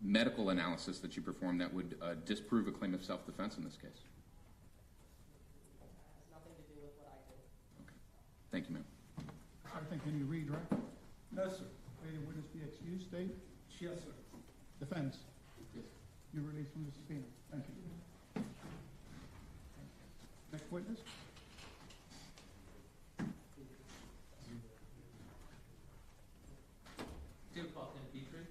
medical analysis that you performed that would disprove a claim of self-defense in this case? It has nothing to do with what I do. Okay. Thank you, ma'am. I think, can you read, right? No, sir. Waiting witness be excused, state. Yes, sir. Defense. Yes. You're released from the subpoena. Thank you. Next witness. Petrie.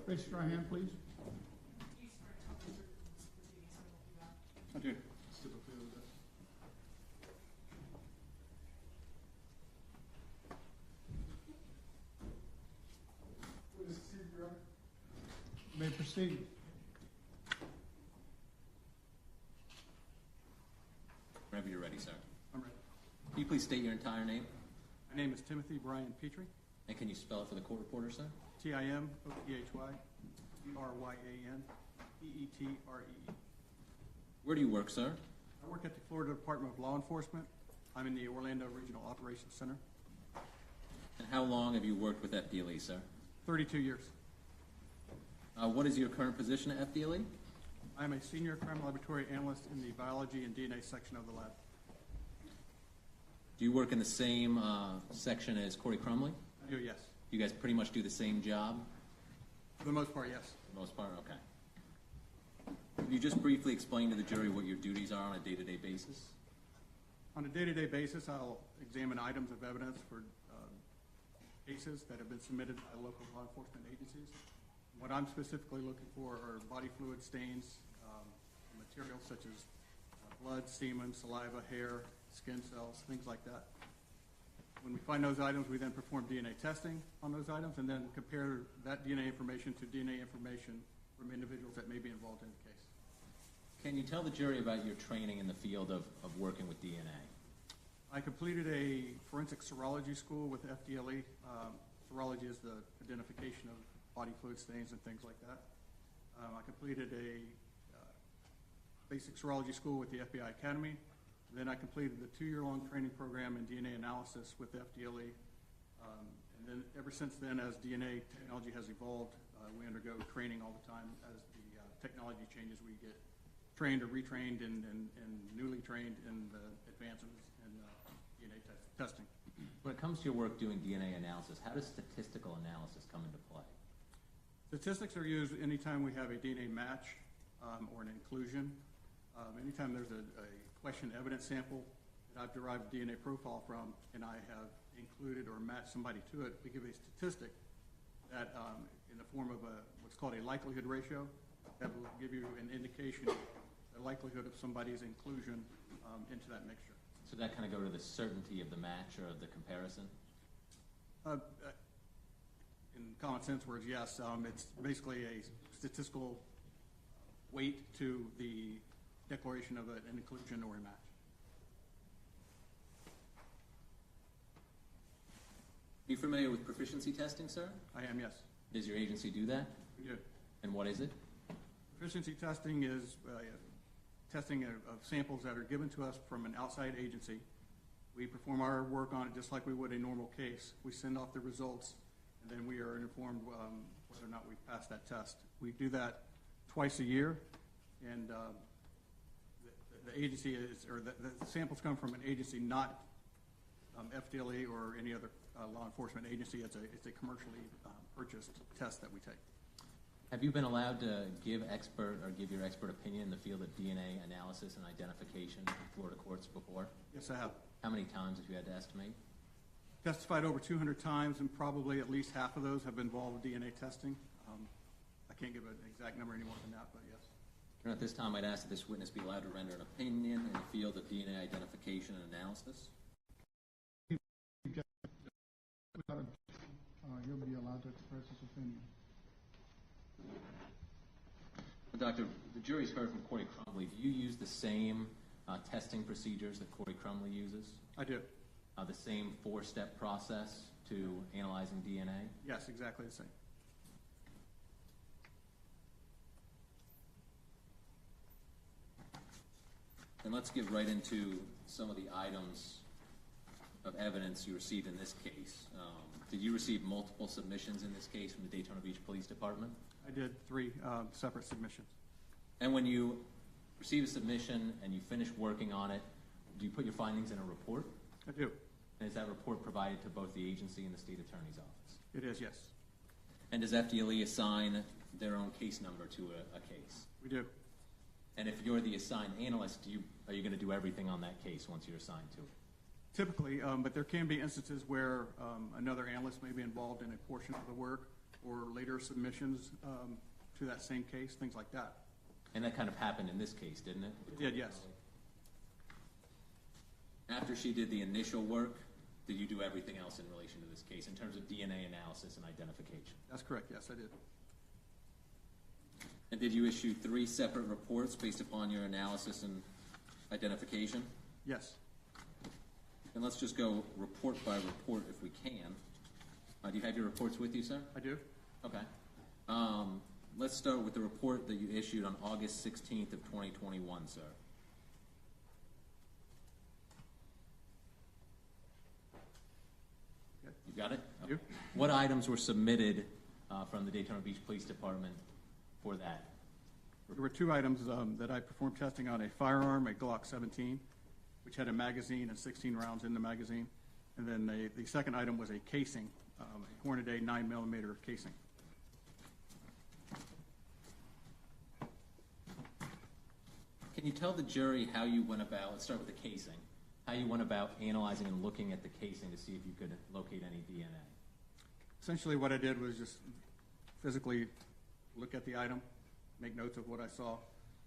Raise your right hand, please. I do. You may proceed. Whenever you're ready, sir. I'm ready. Can you please state your entire name? My name is Timothy Brian Petrie, And can you spell it for the court reporter, sir? Timothy Bryan Peetre. Where do you work, sir? I work at the Florida Department of Law Enforcement. I'm in the Orlando Regional Operations Center. And how long have you worked with FDLE, sir? 32 years. What is your current position at FDLE? I'm a senior crime laboratory analyst in the biology and DNA section of the lab. Do you work in the same section as Corey Crumley? I do, yes. You guys pretty much do the same job? For the most part, yes. For the most part, okay. Can you just briefly explain to the jury what your duties are on a day-to-day basis? On a day-to-day basis, I'll examine items of evidence for cases that have been submitted by local law enforcement agencies. What I'm specifically looking for are body fluid stains, materials such as blood, semen, saliva, hair, skin cells, things like that. When we find those items, we then perform DNA testing on those items and then compare that DNA information to DNA information from individuals that may be involved in the case. Can you tell the jury about your training in the field of working with DNA? I completed a forensic serology school with FDLE. Serology is the identification of body fluid stains and things like that. I completed a basic serology school with the FBI Academy. Then I completed the 2-year-long training program in DNA analysis with FDLE. And then ever since then, as DNA technology has evolved, we undergo training all the time. As the technology changes, we get trained or retrained and newly trained in the advances in DNA testing. When it comes to your work doing DNA analysis, how does statistical analysis come into play? Statistics are used anytime we have a DNA match or an inclusion. Anytime there's a question evidence sample that I've derived a DNA profile from and I have included or matched somebody to it, we give a statistic that in the form of what's called a likelihood ratio that will give you an indication the likelihood of somebody's inclusion into that mixture. So that kind of go to the certainty of the match or of the comparison? In common sense words, yes. It's basically a statistical weight to the declaration of an inclusion or a match. Are you familiar with proficiency testing, sir? I am, yes. Does your agency do that? We do. And what is it? Proficiency testing is testing of samples that are given to us from an outside agency. We perform our work on it just like we would a normal case. We send off the results, and then we are informed whether or not we've passed that test. We do that twice a year, and the agency is, or the samples come from an agency, not FDLE or any other law enforcement agency. It's a commercially purchased test that we take. Have you been allowed to give your expert opinion in the field of DNA analysis and identification in Florida courts before? Yes, I have. How many times have you had to estimate? Testified over 200 times, and probably at least half of those have involved DNA testing. I can't give an exact number any more than that, but yes. And at this time, I'd ask that this witness be allowed to render an opinion in the field of DNA identification and analysis. He'll be allowed to express his opinion. Doctor, the jury's heard from Corey Crumley. Do you use the same testing procedures that Corey Crumley uses? I do. The same 4-step process to analyzing DNA? Yes, exactly the same. And let's get right into some of the items of evidence you received in this case. Did you receive multiple submissions in this case from the Daytona Beach Police Department? I did 3 separate submissions. And when you receive a submission and you finish working on it, do you put your findings in a report? I do. And is that report provided to both the agency and the state attorney's office? It is, yes. And does FDLE assign their own case number to a case? We do. And if you're the assigned analyst, are you going to do everything on that case once you're assigned to it? Typically, but there can be instances where another analyst may be involved in a portion of the work or later submissions to that same case, things like that. And that kind of happened in this case, didn't it? It did, yes. After she did the initial work, did you do everything else in relation to this case in terms of DNA analysis and identification? That's correct, yes, I did. And did you issue 3 separate reports based upon your analysis and identification? Yes. And let's just go report by report if we can. Do you have your reports with you, sir? I do. Okay. Let's start with the report that you issued on August 16th of 2021, sir. Okay. You got it? I do. What items were submitted from the Daytona Beach Police Department for that? There were two items that I performed testing on: a firearm, a Glock 17, which had a magazine and 16 rounds in the magazine. And then the second item was a casing, a Hornady 9mm casing. Can you tell the jury how you went about, let's start with the casing, how you went about analyzing and looking at the casing to see if you could locate any DNA? Essentially what I did was just physically look at the item, make notes of what I saw,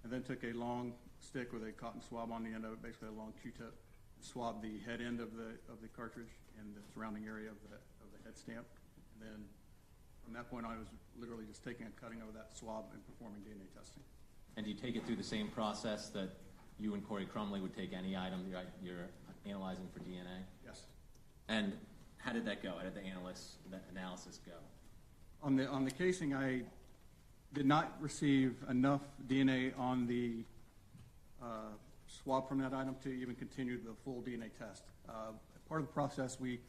and then took a long stick with a cotton swab on the end of it, basically a long Q-tip, swab the head end of the cartridge and the surrounding area of the head stamp. And then from that point on, I was literally just taking a cutting of that swab and performing DNA testing. And do you take it through the same process that you and Corey Crumley would take any item you're analyzing for DNA? Yes. And how did that go? How did the analysis go? On the casing, I did not receive enough DNA on the swab from that item to even continue the full DNA test. Part of the process, we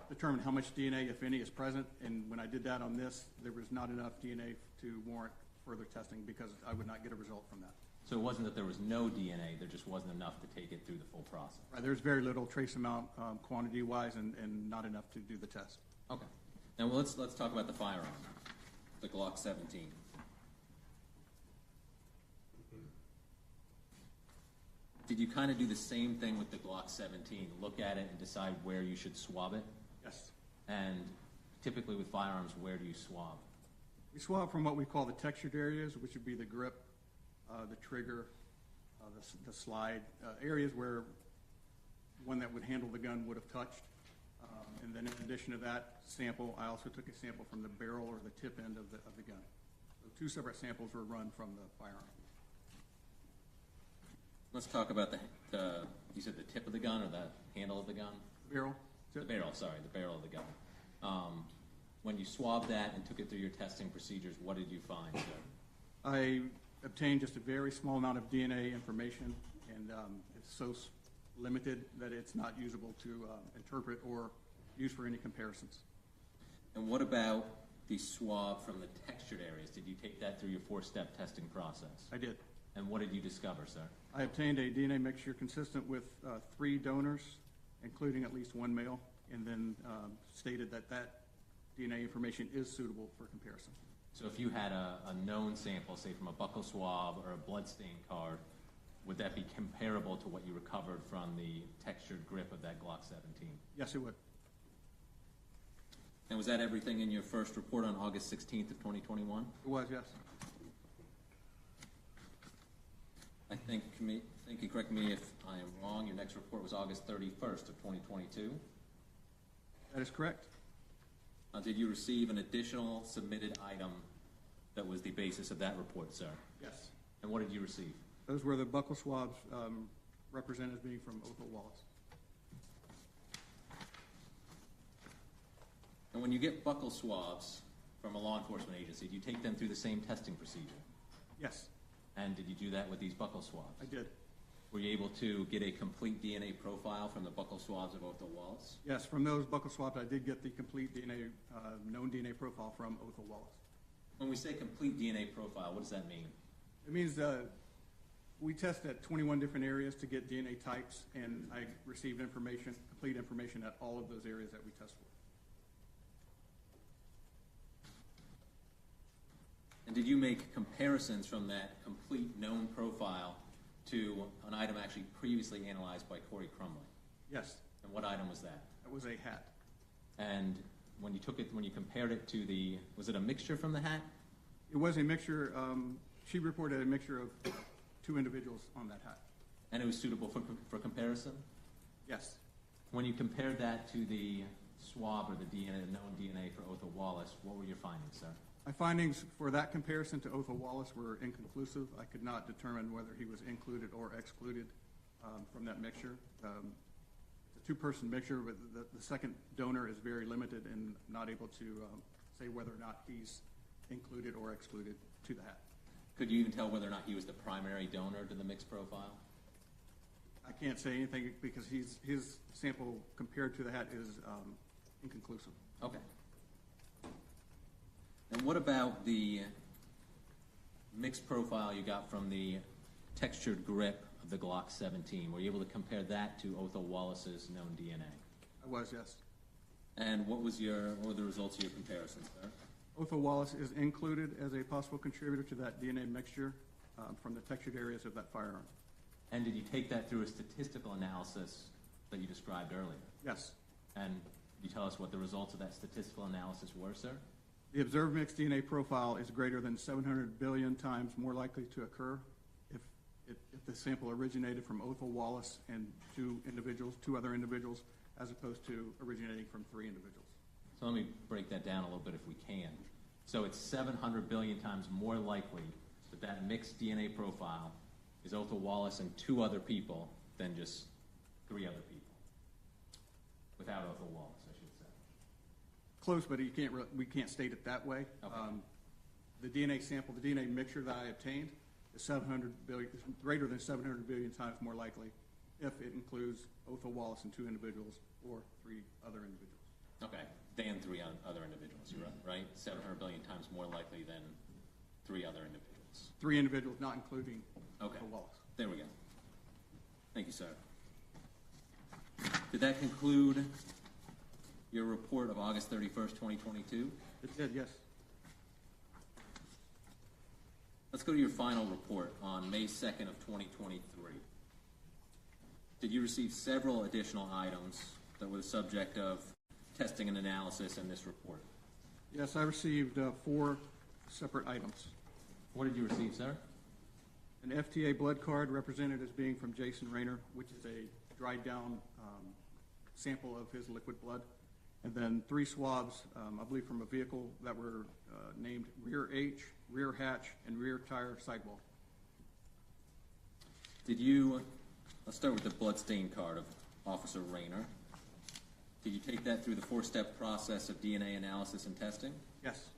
determined how much DNA, if any, is present, and when I did that on this, there was not enough DNA to warrant further testing because I would not get a result from that. So it wasn't that there was no DNA, there just wasn't enough to take it through the full process? Right, there's very little trace amount quantity-wise and not enough to do the test. Okay. Now let's talk about the firearm, the Glock 17. Did you kind of do the same thing with the Glock 17, look at it and decide where you should swab it? Yes. And typically with firearms, where do you swab? We swab from what we call the textured areas, which would be the grip, the trigger, the slide, areas where one that would handle the gun would have touched. And then in addition to that sample, I also took a sample from the barrel or the tip end of the gun. So two separate samples were run from the firearm. Let's talk about you said the tip of the gun or the handle of the gun? Barrel? The barrel of the gun. When you swabbed that and took it through your testing procedures, what did you find, sir? I obtained just a very small amount of DNA information, and it's so limited that it's not usable to interpret or use for any comparisons. And what about the swab from the textured areas? Did you take that through your 4-step testing process? I did. And what did you discover, sir? I obtained a DNA mixture consistent with 3 donors, including at least 1 male, and then stated that DNA information is suitable for comparison. So if you had a known sample, say from a buccal swab or a bloodstain card, would that be comparable to what you recovered from the textured grip of that Glock 17? Yes, it would. And was that everything in your first report on August 16th of 2021? It was, yes. I think you correct me if I am wrong, your next report was August 31st of 2022? That is correct. Did you receive an additional submitted item that was the basis of that report, sir? Yes. And what did you receive? Those were the buccal swabs represented as being from Othal Wallace. And when you get buccal swabs from a law enforcement agency, do you take them through the same testing procedure? Yes. And did you do that with these buccal swabs? I did. Were you able to get a complete DNA profile from the buccal swabs of Othal Wallace? Yes, from those buccal swabs, I did get the complete DNA, known DNA profile from Othal Wallace. When we say complete DNA profile, what does that mean? It means we test at 21 different areas to get DNA types, and I received information, complete information at all of those areas that we test for. And did you make comparisons from that complete known profile to an item actually previously analyzed by Corey Crumley? Yes. And what item was that? That was a hat. And when you compared it to was it a mixture from the hat? It was a mixture. She reported a mixture of 2 individuals on that hat. And it was suitable for comparison? Yes. When you compared that to the swab or the DNA, known DNA for Othal Wallace, what were your findings, sir? My findings for that comparison to Othal Wallace were inconclusive. I could not determine whether he was included or excluded from that mixture. It's a 2-person mixture, but the second donor is very limited and not able to say whether or not he's included or excluded to the hat. Could you even tell whether or not he was the primary donor to the mixed profile? I can't say anything because his sample compared to the hat is inconclusive. Okay. And what about the mixed profile you got from the textured grip of the Glock 17, were you able to compare that to Othal Wallace's known DNA? I was, yes. And what were the results of your comparison, sir? Othal Wallace is included as a possible contributor to that DNA mixture from the textured areas of that firearm. And did you take that through a statistical analysis that you described earlier? Yes. And can you tell us what the results of that statistical analysis were, sir? The observed mixed DNA profile is greater than 700 billion times more likely to occur if the sample originated from Othal Wallace and two other individuals, as opposed to originating from 3 individuals. So let me break that down a little bit if we can. So it's 700 billion times more likely that that mixed DNA profile is Othal Wallace and 2 other people than just 3 other people. Without Othal Wallace, I should say. Close, but we can't state it that way. Okay. The DNA sample, the DNA mixture that I obtained is greater than 700 billion times more likely if it includes Othal Wallace and 2 individuals or 3 other individuals. Okay, than 3 other individuals, you're right? 700 billion times more likely than 3 other individuals. 3 individuals, not including Okay, Othal Wallace. there we go. Thank you, sir. Did that conclude your report of August 31st, 2022? It did, yes. Let's go to your final report on May 2nd of 2023. Did you receive several additional items that were the subject of testing and analysis in this report? Yes, I received 4 separate items. What did you receive, sir? An FTA blood card represented as being from Jason Rayner, which is a dried down sample of his liquid blood. And then 3 swabs, I believe from a vehicle that were named rear H, rear hatch, and rear tire sidewall. Let's start with the bloodstain card of Officer Rayner. Did you take that through the 4-step process of DNA analysis and testing? Yes.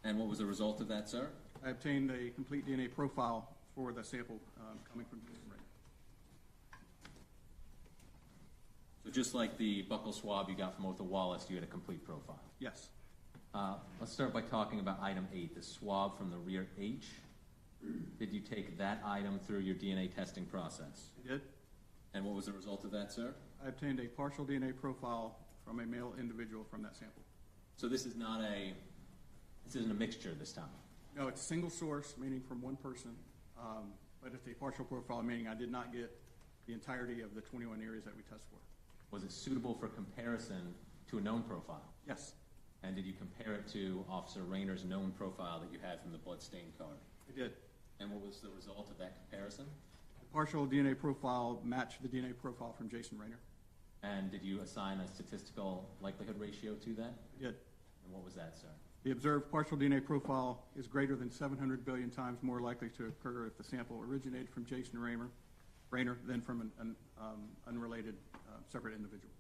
And what was the result of that, sir? I obtained a complete DNA profile for the sample coming from Jason Rayner. So just like the buccal swab you got from Othal Wallace, you had a complete profile. Yes. Let's start by talking about item 8, the swab from the rear H. Did you take that item through your DNA testing process? I did. And what was the result of that, sir? I obtained a partial DNA profile from a male individual from that sample. So this isn't a mixture this time? No, it's single source, meaning from one person, but it's a partial profile, meaning I did not get the entirety of the 21 areas that we test for. Was it suitable for comparison to a known profile? Yes. And did you compare it to Officer Rayner's known profile that you had from the bloodstain card? I did. And what was the result of that comparison? The partial DNA profile matched the DNA profile from Jason Rayner. And did you assign a statistical likelihood ratio to that? I did. And what was that, sir? The observed partial DNA profile is greater than 700 billion times more likely to occur if the sample originated from Jason Rayner than from an unrelated separate individual.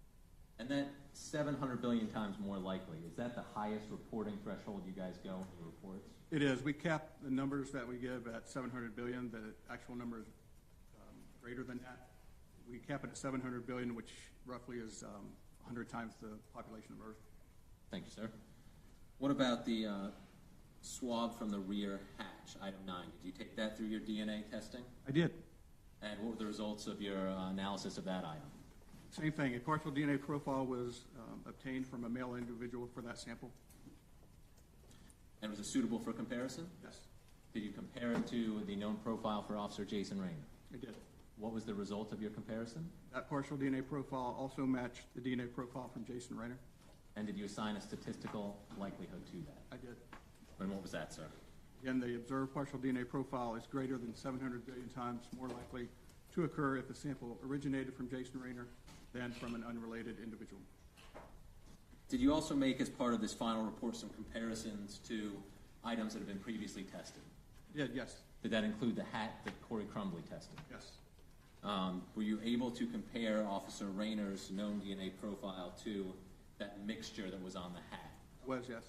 And that 700 billion times more likely, is that the highest reporting threshold you guys go in your reports? It is. We cap the numbers that we give at 700 billion. The actual number is greater than that. We cap it at 700 billion, which roughly is 100 times the population of Earth. Thank you, sir. What about the swab from the rear hatch, item 9? Did you take that through your DNA testing? I did. And what were the results of your analysis of that item? Same thing. A partial DNA profile was obtained from a male individual for that sample. And was it suitable for comparison? Yes, Did you compare it to the known profile for Officer Jason Rayner? I did. What was the result of your comparison? That partial DNA profile also matched the DNA profile from Jason Rayner. And did you assign a statistical likelihood to that? I did. And what was that, sir? Again, the observed partial DNA profile is greater than 700 billion times more likely to occur if the sample originated from Jason Rayner than from an unrelated individual. Did you also make, as part of this final report, some comparisons to items that have been previously tested? I did, yes. Did that include the hat that Corey Crumbly tested? Yes. Were you able to compare Officer Rayner's known DNA profile to that mixture that was on the hat? I was, yes.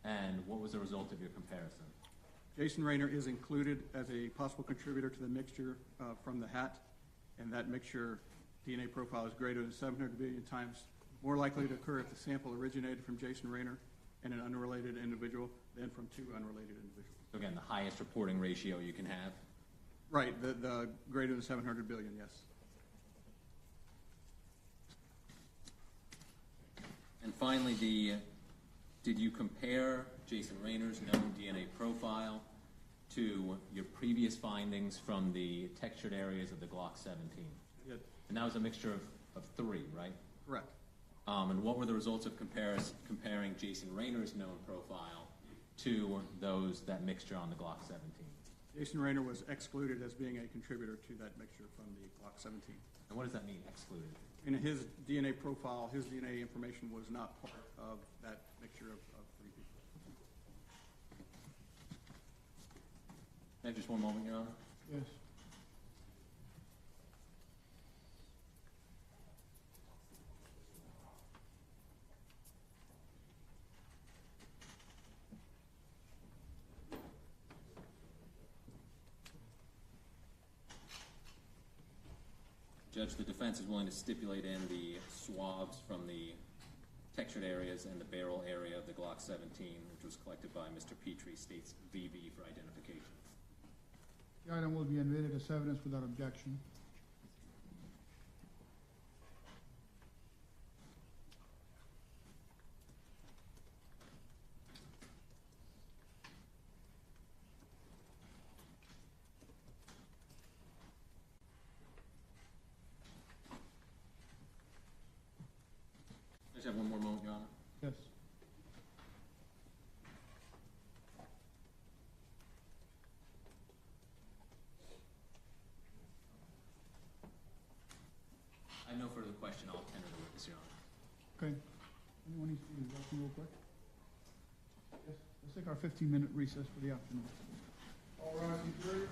And what was the result of your comparison? Jason Rayner is included as a possible contributor to the mixture from the hat, and that mixture DNA profile is greater than 700 billion times more likely to occur if the sample originated from Jason Rayner and an unrelated individual, then from 2 unrelated individuals. So again, the highest reporting ratio you can have. Right, the greater than 700 billion, yes. And finally, did you compare Jason Rayner's known DNA profile to your previous findings from the textured areas of the Glock 17? Yeah, And that was a mixture of 3, right? correct. And what were the results of comparing Jason Rayner's known profile to that mixture on the Glock 17? Jason Rayner was excluded as being a contributor to that mixture from the Glock 17. And what does that mean, excluded? In his DNA profile, his DNA information was not part of that mixture of 3 people. May I have just one moment, Your Honor? Yes. Judge, the defense is willing to stipulate in the swabs from the textured areas and the barrel area of the Glock 17, which was collected by Mr. Petrie, states VB for identification. The item will be admitted as evidence without objection. I just have one more moment, Your Honor. Yes. I have no further question. I'll tender the witness, Your Honor. Okay. Anyone needs to use the restroom real quick? Yes. Let's take our 15-minute recess for the afternoon. All rise, be seated.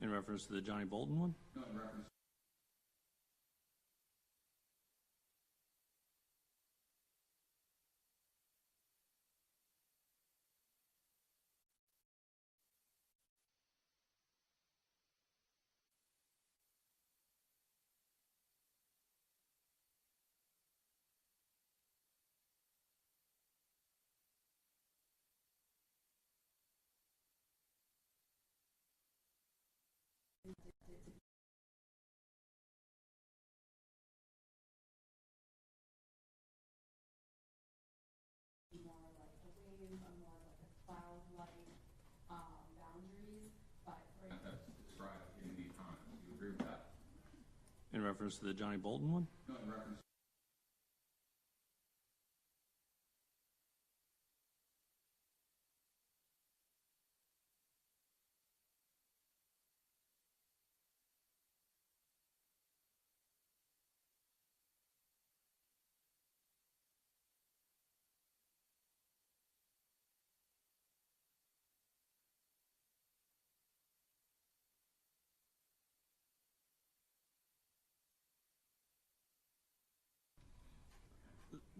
In reference to the Johnny Bolton one? No, in reference. More like a wave, a more like a cloud-like, boundaries, but right. That's described in the comments. Do you agree with that? In reference to the Johnny Bolton one? No, in reference.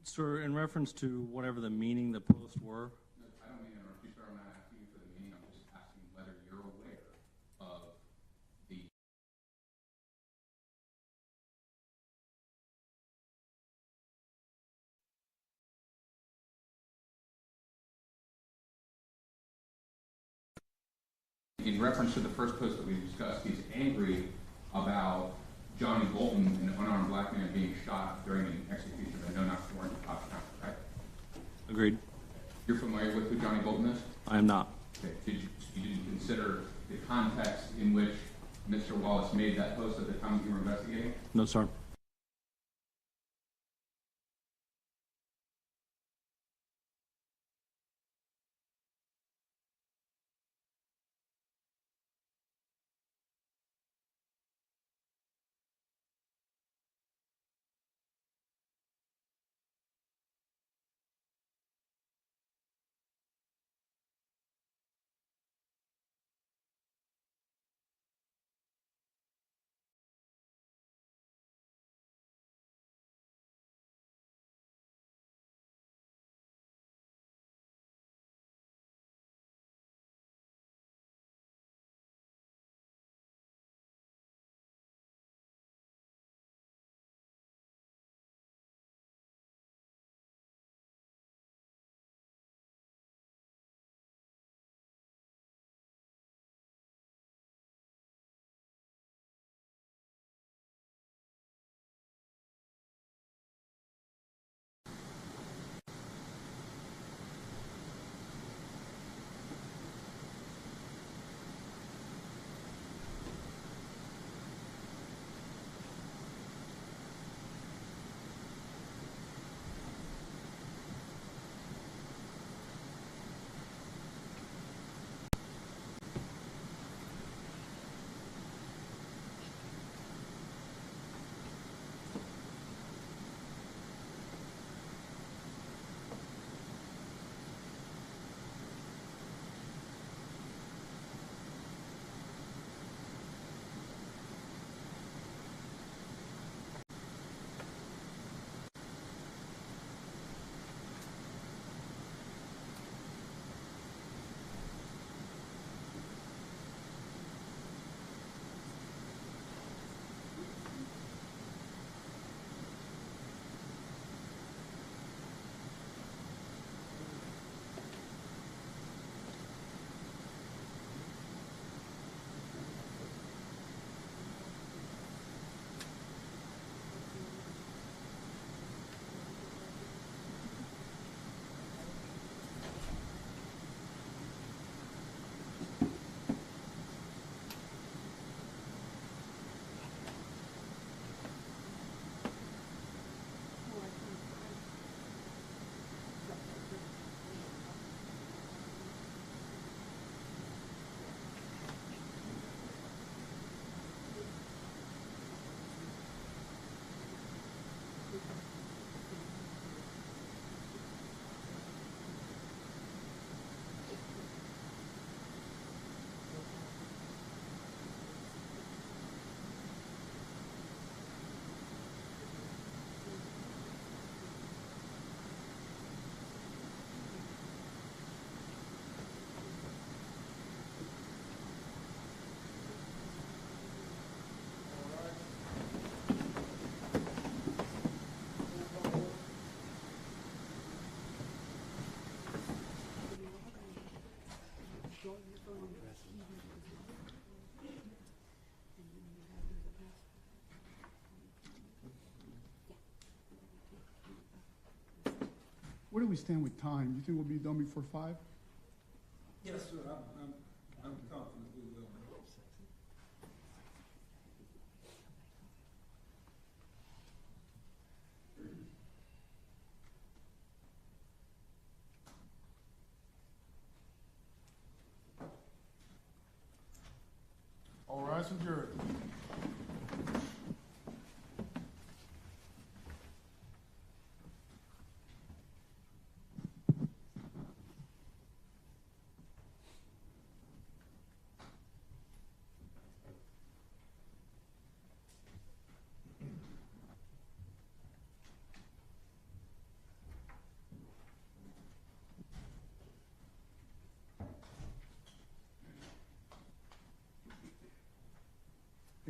Sir, in reference to whatever the meaning the posts were, No, I don't mean to interrupt you, sir. I'm not asking you for the meaning. I'm just asking whether you're aware of the. In reference to the first post that we discussed, he's angry about Johnny Bolton, an unarmed black man, being shot during an execution of a no-knock warrant in Cobb County, right? agreed. You're familiar with who Johnny Bolton is? I am not. Okay. You didn't consider the context in which Mr. Wallace made that post at the time you were investigating? No, sir. Where do we stand with time? You think we'll be done before 5? Yes, sir, I'm confident we will. All rise and adjourn.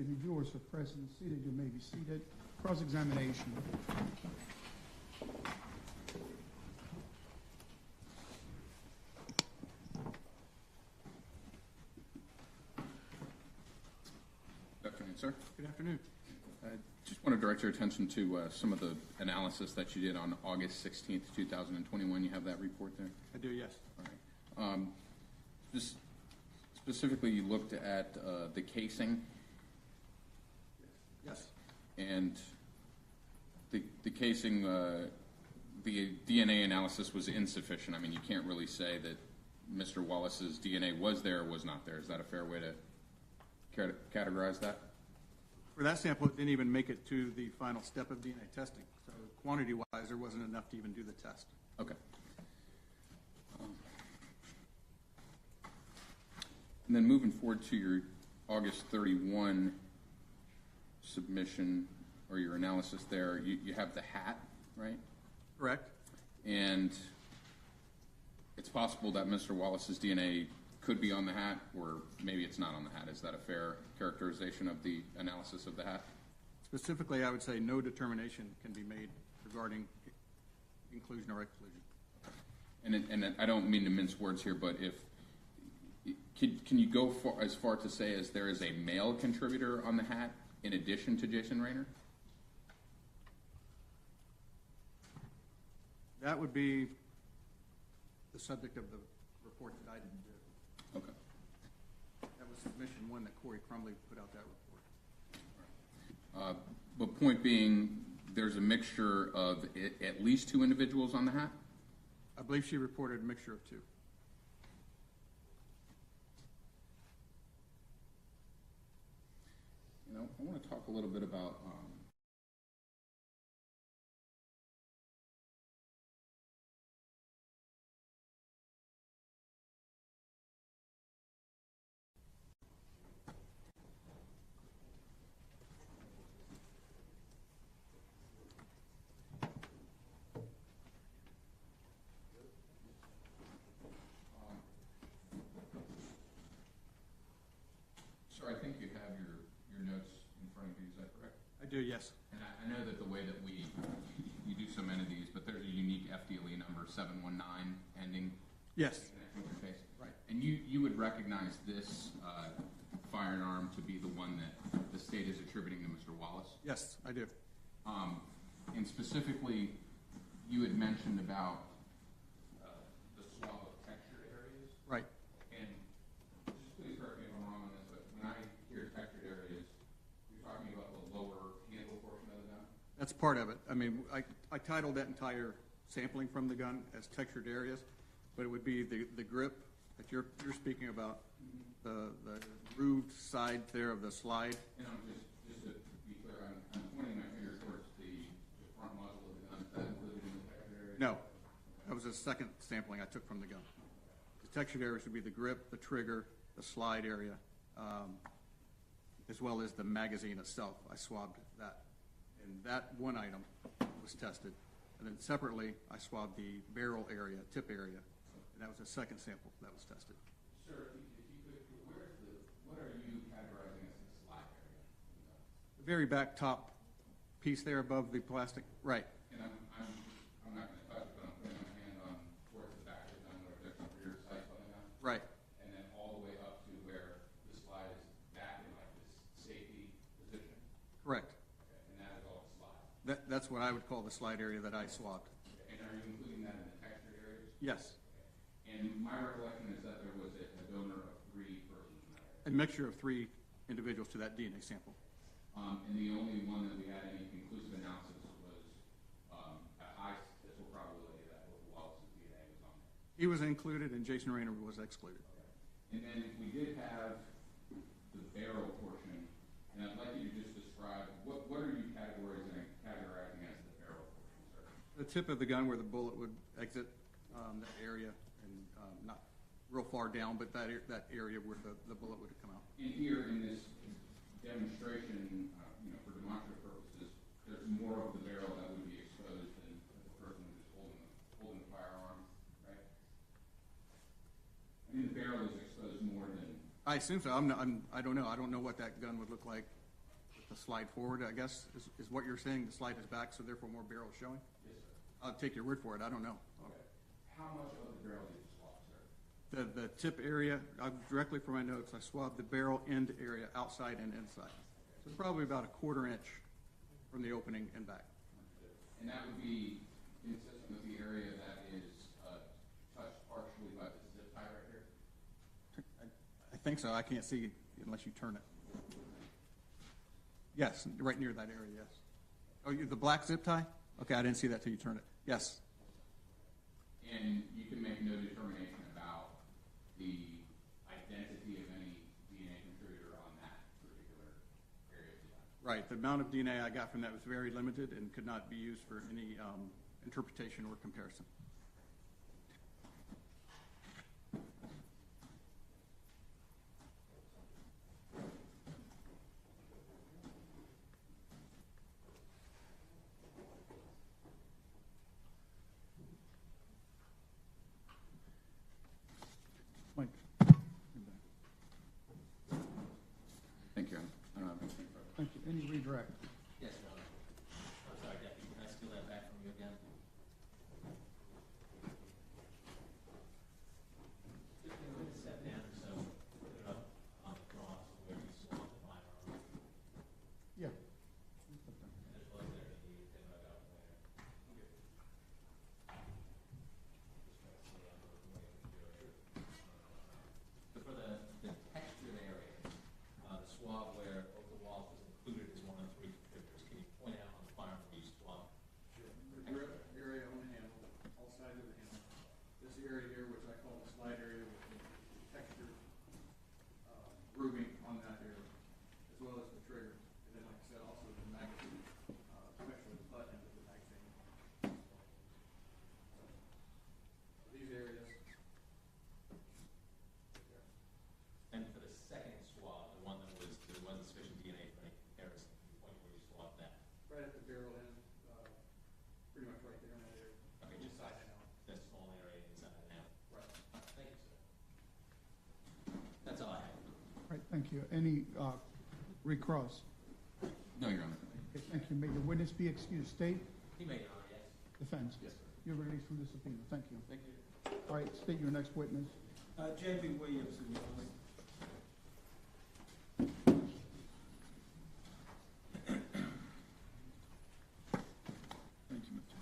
Okay, the viewers are present, seated, you may be seated. Cross-examination. Good afternoon, sir. Good afternoon. Just want to direct your attention to some of the analysis that you did on August 16th, 2021. You have that report there? I do, yes. All right. Just specifically, you looked at the casing, Yes. and the casing, the DNA analysis was insufficient. I mean, you can't really say that Mr. Wallace's DNA was there or was not there. Is that a fair way to categorize that? For that sample, it didn't even make it to the final step of DNA testing. So quantity-wise, there wasn't enough to even do the test. Okay. And then moving forward to your August 31 submission, or your analysis there, you have the hat, right? Correct? And it's possible that Mr. Wallace's DNA could be on the hat, or maybe it's not on the hat. Is that a fair characterization of the analysis of the hat? Specifically, I would say no determination can be made regarding inclusion or exclusion. And I don't mean to mince words here, but if can you go as far to say as there is a male contributor on the hat in addition to Jason Rayner? That would be the subject of the report that I didn't do. Okay. That was submission 1 that Corey Crumley put out that report. But point being, there's a mixture of at least 2 individuals on the hat? I believe she reported a mixture of 2. You know, I want to talk a little bit about sir, I think you have your notes in front of you, is that correct? I do, yes. And I know that the way that you do so many of these, but there's a unique FDLE number, 719 ending. Yes. Connection with your case. Right. And you would recognize this firearm to be the one that the state is attributing to Mr. Wallace? Yes, I do. And specifically, you had mentioned about the swab of textured areas. Right. And just please correct me if I'm wrong on this, but when I hear textured areas, you're talking about the lower handle portion of the gun? That's part of it. I mean, I titled that entire sampling from the gun as textured areas, but it would be the grip that you're speaking about, the grooved side there of the slide. And I'm just to be clear, I'm pointing my finger towards the front muzzle of the gun. Is that included in the textured area? No, that was a second sampling I took from the gun. The textured areas would be the grip, the trigger, the slide area, as well as the magazine itself. I swabbed that. And that one item was tested. And then separately, I swabbed the barrel area, tip area, and that was the second sample that was tested. Sir, if you could, what are you categorizing as the slide area? The very back top piece there above the plastic, right. And I'm not going to touch it, but I'm putting my hand on towards the back of the gun where there's some rear sights on the gun. Right. And then all the way up to where the slide is back in like this safety position. Correct. Okay. And that is all the slide. That's what I would call the slide area that I swabbed. Okay. And are you including that in the Yes. And my recollection is that there was a donor of 3 persons in that area. A mixture of 3 individuals to that DNA sample. And the only one that we had any conclusive analysis was a high statistical probability that Othal Wallace's DNA was on there. He was included and Jason Rayner was excluded. And then we did have the barrel portion, and I'd like you to just describe, what are you categorizing as the barrel portion, sir? The tip of the gun where the bullet would exit that area, and not real far down, but that area where the bullet would come out. And here in this demonstration, for demonstrative purposes, there's more of the barrel that would be exposed than the person who's holding the firearm, right? I mean, the barrel is exposed more than. I assume so. I don't know. I don't know what that gun would look like with the slide forward, I guess, is what you're saying. The slide is back, so therefore more barrel is showing? Yes, sir. I'll take your word for it. I don't know. Okay. How much of the barrel did you swab, sir? The tip area, directly from my notes, I swabbed the barrel end area outside and inside. So probably about a 1/4 inch from the opening and back. And that would be consistent with the area that is touched partially by the zip tie right here? I think so. I can't see unless you turn it. Yes, right near that area, yes. Oh, the black zip tie? Okay, I didn't see that till you turn it. Yes. And you can make no determination about the identity of any DNA contributor on that particular area of the eye. Right. The amount of DNA I got from that was very limited and could not be used for any interpretation or comparison. Mike? Thank you. Thank you. Any redirect? Yes, Your Honor. I'm sorry, Deputy, can I steal that back from you again? Just a minute, step down or so, put it up on the cross where you saw the firearm. Yeah. Just like there, you can look up there. So for the textured area, the swab where Othal Wallace was included as one of the 3 contributors, can you point out on the firearm where you swab? The grip area on the handle, all sides of the handle. This area here, which I call the slide area, with the textured grooving on that area, as well as the trigger. And then, like I said, also the magazine, especially the butt end of the magazine. So these areas. And for the second swab, the one that there wasn't sufficient DNA for any comparison, can you point where you swabbed that? Right at the barrel end, pretty much right there in that area. Okay, just Inside and out. that small area inside and out. Right. Thank you, sir. That's all I have. All right, thank you. Any recross? No, Your Honor. Okay, thank you. May the witness be excused. State, He made it on, yes? defense. Yes, sir. You're released from the subpoena. Thank you. Thank you. All right, state your next witness. J.B. Williamson, Your Honor. Thank you, Mr.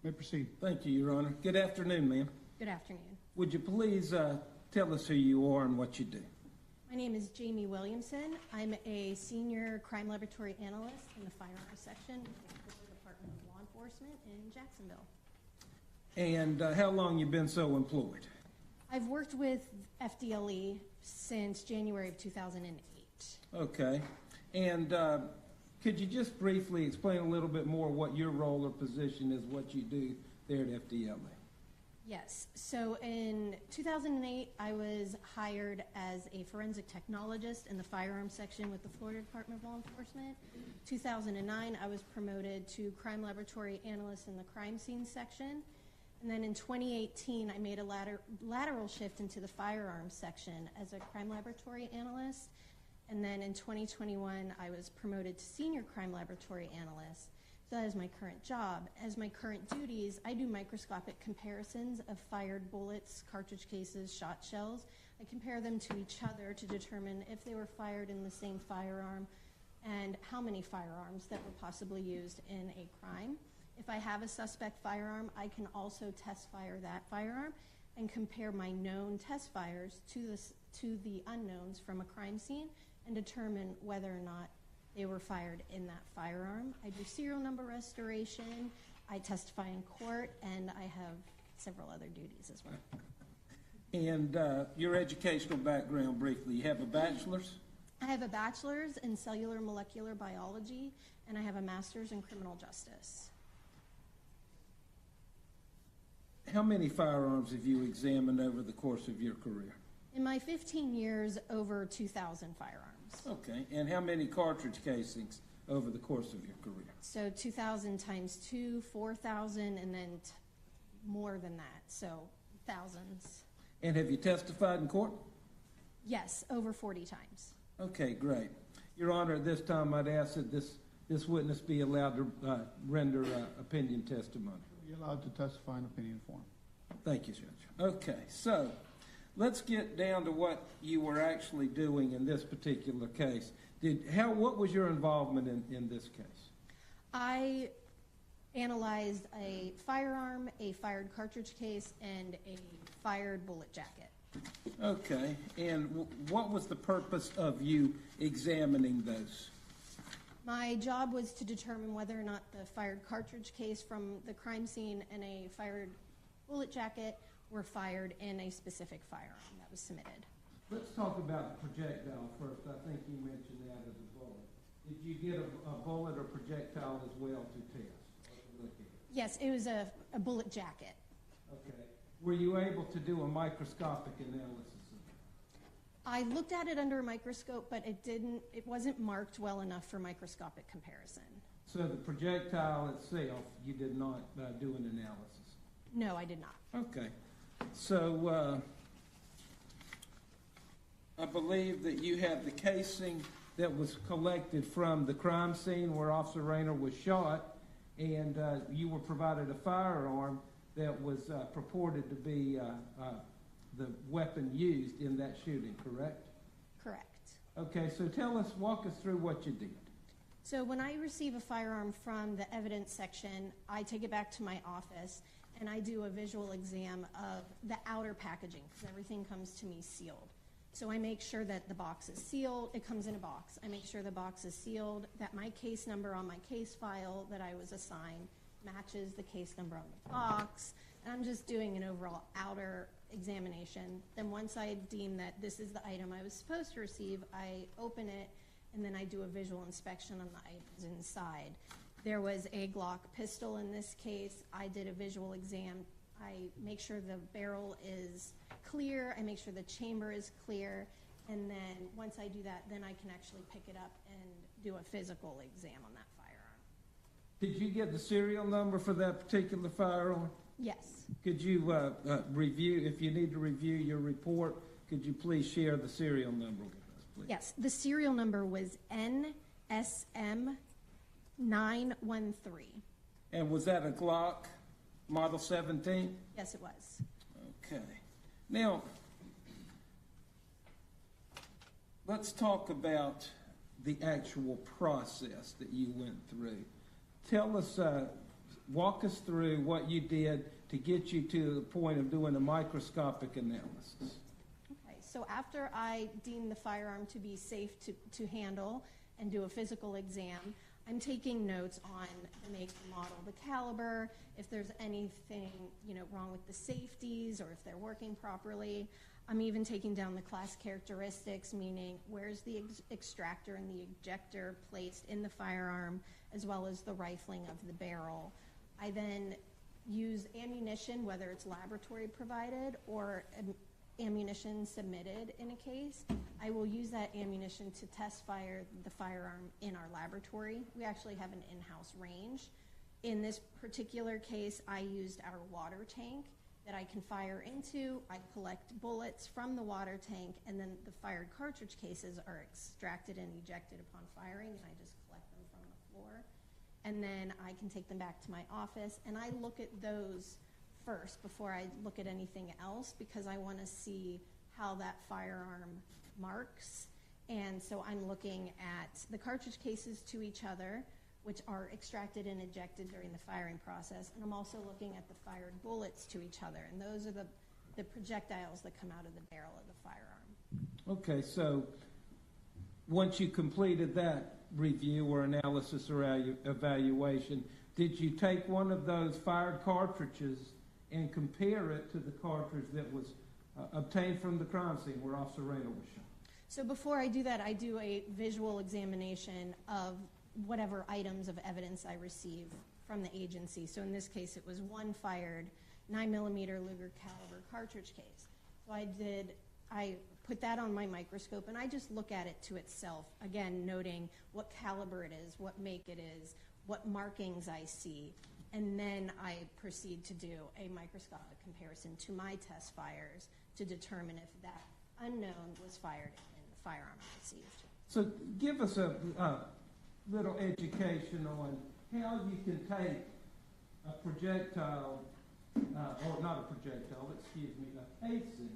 May proceed. Thank you, Your Honor. Good afternoon, ma'am. Good afternoon. Would you please tell us who you are and what you do? My name is Jamie Williamson. I'm a senior crime laboratory analyst in the Firearms section with the Department of Law Enforcement in Jacksonville. And how long you been so employed? I've worked with FDLE since January of 2008. Okay. And could you just briefly explain a little bit more what your role or position is, what you do there at FDLE? Yes. So in 2008, I was hired as a forensic technologist in the Firearms section with the Florida Department of Law Enforcement. 2009, I was promoted to crime laboratory analyst in the crime scene section. And then in 2018, I made a lateral shift into the Firearms section as a crime laboratory analyst. And then in 2021, I was promoted to senior crime laboratory analyst. So that is my current job. As my current duties, I do microscopic comparisons of fired bullets, cartridge cases, shot shells. I compare them to each other to determine if they were fired in the same firearm and how many firearms that were possibly used in a crime. If I have a suspect firearm, I can also test fire that firearm and compare my known test fires to the unknowns from a crime scene and determine whether or not they were fired in that firearm. I do serial number restoration, I testify in court, and I have several other duties as well. And your educational background briefly, you have a bachelor's? I have a bachelor's in cellular molecular biology, and I have a master's in criminal justice. How many firearms have you examined over the course of your career? In my 15 years, over 2,000 firearms. Okay, and how many cartridge casings over the course of your career? So 2,000 times 2, 4,000, and then more than that, so thousands. And have you testified in court? Yes, over 40 times. Okay, great. Your Honor, at this time I'd ask that this witness be allowed to render opinion testimony. You're allowed to testify in opinion form. Thank you, Judge. Okay, so let's get down to what you were actually doing in this particular case. What was your involvement in this case? I analyzed a firearm, a fired cartridge case, and a fired bullet jacket. Okay, and what was the purpose of you examining those? My job was to determine whether or not the fired cartridge case from the crime scene and a fired bullet jacket were fired in a specific firearm that was submitted. Let's talk about the projectile first. I think you mentioned that as a bullet. Did you get a bullet or projectile as well to test or to look at? Yes, it was a bullet jacket. Okay. Were you able to do a microscopic analysis of it? I looked at it under a microscope, but it wasn't marked well enough for microscopic comparison. So the projectile itself, you did not do an analysis? No, I did not. Okay. So I believe that you have the casing that was collected from the crime scene where Officer Rayner was shot, and you were provided a firearm that was purported to be the weapon used in that shooting, correct? Correct. Okay, so walk us through what you did. So when I receive a firearm from the evidence section, I take it back to my office and I do a visual exam of the outer packaging because everything comes to me sealed. So I make sure that the box is sealed. It comes in a box. I make sure the box is sealed, that my case number on my case file that I was assigned matches the case number on the box. And I'm just doing an overall outer examination. Then once I deem that this is the item I was supposed to receive, I open it and then I do a visual inspection on the items inside. There was a Glock pistol in this case. I did a visual exam. I make sure the barrel is clear. I make sure the chamber is clear. And then once I do that, then I can actually pick it up and do a physical exam on that firearm. Did you get the serial number for that particular firearm? Yes. Could you review, if you need to review your report, could you please share the serial number with us, please? Yes. The serial number was NSM 913. And was that a Glock Model 17? Yes, it was. Okay. Now, let's talk about the actual process that you went through. Tell us walk us through what you did to get you to the point of doing a microscopic analysis. Okay, so after I deem the firearm to be safe to handle and do a physical exam, I'm taking notes on the make, the model, the caliber, if there's anything, wrong with the safeties or if they're working properly. I'm even taking down the class characteristics, meaning where's the extractor and the ejector placed in the firearm, as well as the rifling of the barrel. I then use ammunition, whether it's laboratory provided or ammunition submitted in a case. I will use that ammunition to test fire the firearm in our laboratory. We actually have an in-house range. In this particular case, I used our water tank that I can fire into. I collect bullets from the water tank, and then the fired cartridge cases are extracted and ejected upon firing, and I just collect them from the floor. And then I can take them back to my office, and I look at those first before I look at anything else, because I want to see how that firearm marks. And so I'm looking at the cartridge cases to each other, which are extracted and ejected during the firing process. And I'm also looking at the fired bullets to each other. And those are the projectiles that come out of the barrel of the firearm. Okay, so once you completed that review or analysis or evaluation, did you take one of those fired cartridges and compare it to the cartridge that was obtained from the crime scene where Officer Rayner was shot? So before I do that, I do a visual examination of whatever items of evidence I receive from the agency. So in this case, it was one fired 9mm Luger caliber cartridge case. So I put that on my microscope, and I just look at it to itself, again, noting what caliber it is, what make it is, what markings I see, and then I proceed to do a microscopic comparison to my test fires to determine if that unknown was fired in the firearm I received. So give us a little education on how you can take a projectile, or not a projectile, excuse me, a casing,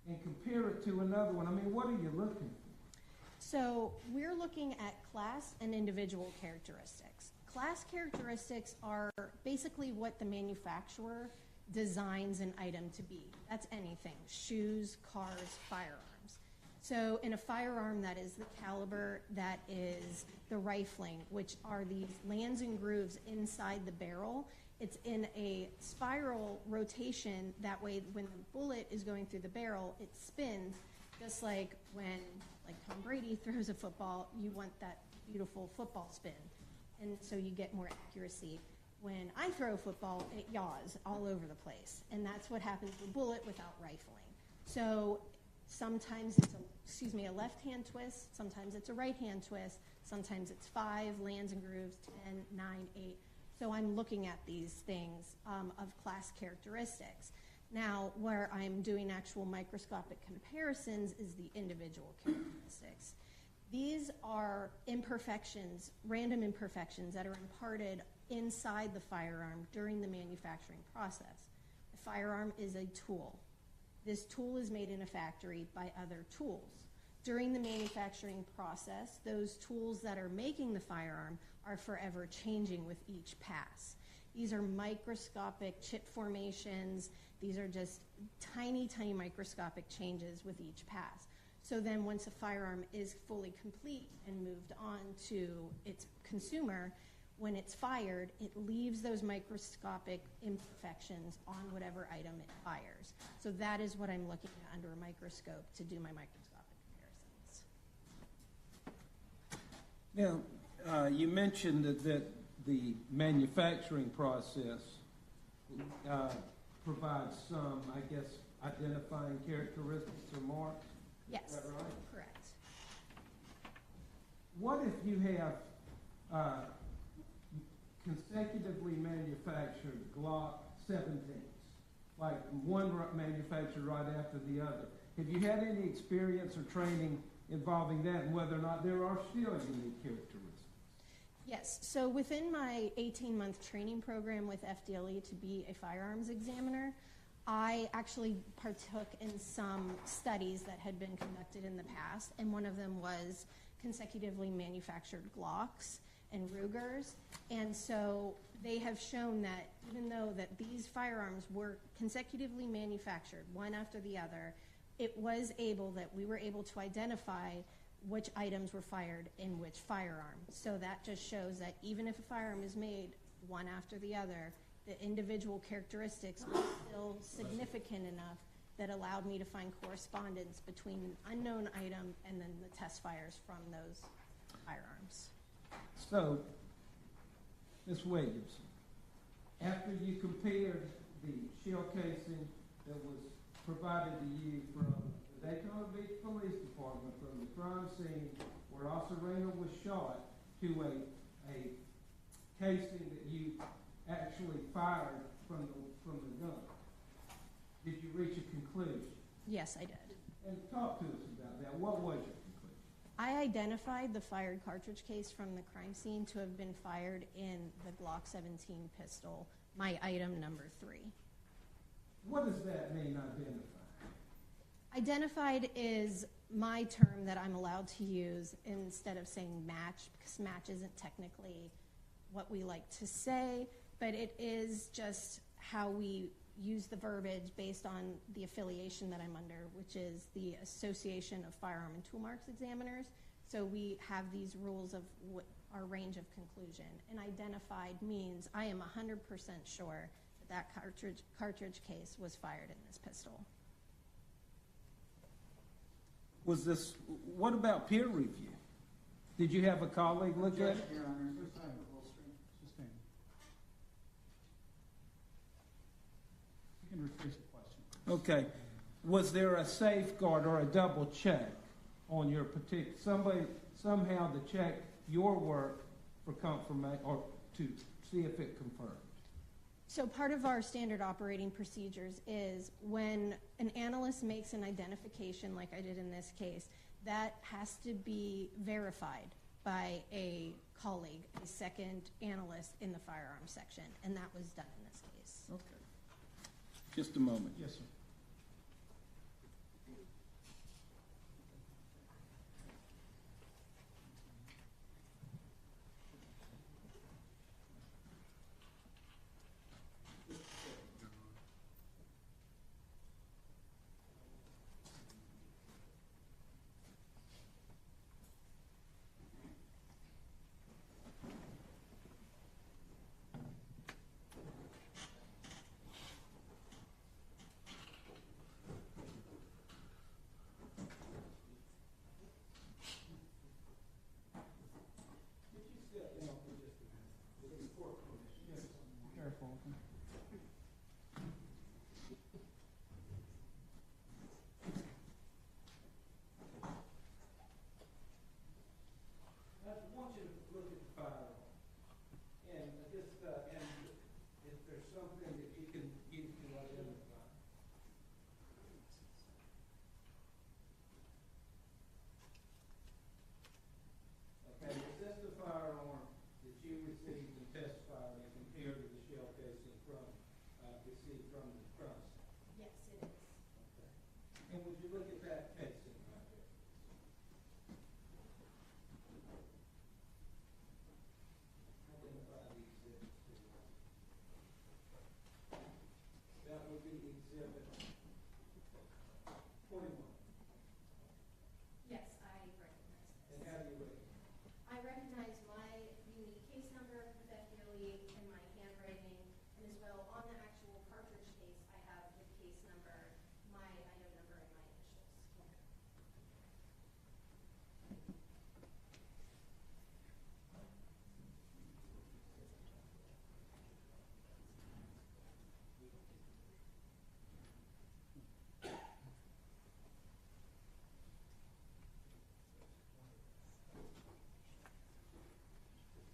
and compare it to another one. I mean, what are you looking for? So we're looking at class and individual characteristics. Class characteristics are basically what the manufacturer designs an item to be. That's anything: shoes, cars, firearms. So in a firearm, that is the caliber, that is the rifling, which are these lands and grooves inside the barrel. It's in a spiral rotation. That way, when the bullet is going through the barrel, it spins, just like when Tom Brady throws a football, you want that beautiful football spin. And so you get more accuracy. When I throw a football, it yaws all over the place. And that's what happens with a bullet without rifling. So sometimes it's a left-hand twist, sometimes it's a right-hand twist, sometimes it's 5 lands and grooves, 10, 9, 8. So I'm looking at these things of class characteristics. Now, where I'm doing actual microscopic comparisons is the individual characteristics. These are imperfections, random imperfections that are imparted inside the firearm during the manufacturing process. The firearm is a tool. This tool is made in a factory by other tools. During the manufacturing process, those tools that are making the firearm are forever changing with each pass. These are microscopic chip formations. These are just tiny, tiny microscopic changes with each pass. So then once a firearm is fully complete and moved on to its consumer, when it's fired, it leaves those microscopic imperfections on whatever item it fires. So that is what I'm looking at under a microscope to do my microscopic comparisons. Now, you mentioned that the manufacturing process provides some, I guess, identifying characteristics or marks. Yes, is that right? correct. What if you have consecutively manufactured Glock 17s, like one manufactured right after the other? Have you had any experience or training involving that, and whether or not there are still unique characteristics? Yes, so within my 18-month training program with FDLE to be a firearms examiner, I actually partook in some studies that had been conducted in the past, and one of them was consecutively manufactured Glocks. and Rugers. And so they have shown that even though that these firearms were consecutively manufactured, one after the other, it was able that we were able to identify which items were fired in which firearm. So that just shows that even if a firearm is made one after the other, the individual characteristics were still significant enough that allowed me to find correspondence between an unknown item and then the test fires from those firearms. So, Ms. Williams, after you compared the shell casing that was provided to you from the Daytona Beach Police Department, from the crime scene where Osarena was shot, to a casing that you actually fired from the gun, did you reach a conclusion? Yes, I did. And talk to us about that. What was your conclusion? I identified the fired cartridge case from the crime scene to have been fired in the Glock 17 pistol, my item number 3. What does that mean, identify? Identified is my term that I'm allowed to use instead of saying match, because match isn't technically what we like to say, but it is just how we use the verbiage based on the affiliation that I'm under, which is the Association of Firearm and Tool Marks Examiners. So we have these rules of what our range of conclusion. And identified means I am 100% sure that cartridge case was fired in this pistol. Was this, what about peer review? Did you have a colleague look at it? Your Honor, sustain. Sustain. You can rephrase the question. Okay. Was there a safeguard or a double check on your particular, somehow to check your work for confirmation or to see if it confirmed? So part of our standard operating procedures is when an analyst makes an identification, like I did in this case, that has to be verified by a colleague, a second analyst in the firearms section, and that was done in this case. Okay. Just a moment. Yes, sir. Careful. I want you to look at the firearm, and just, and if there's something that you can identify. Okay, is this the firearm that you received and testified and compared to the shell casing from, received from the crime scene? Yes, it is. Okay. And would you look at that casing right there? Identify the exhibits to you. That would be exhibit 21. Yes, I recognize this. And how do you rate it? I recognize my unique case number with FDLE and my handwriting, and as well on the actual cartridge case, I have the case number, my item number, and my initials.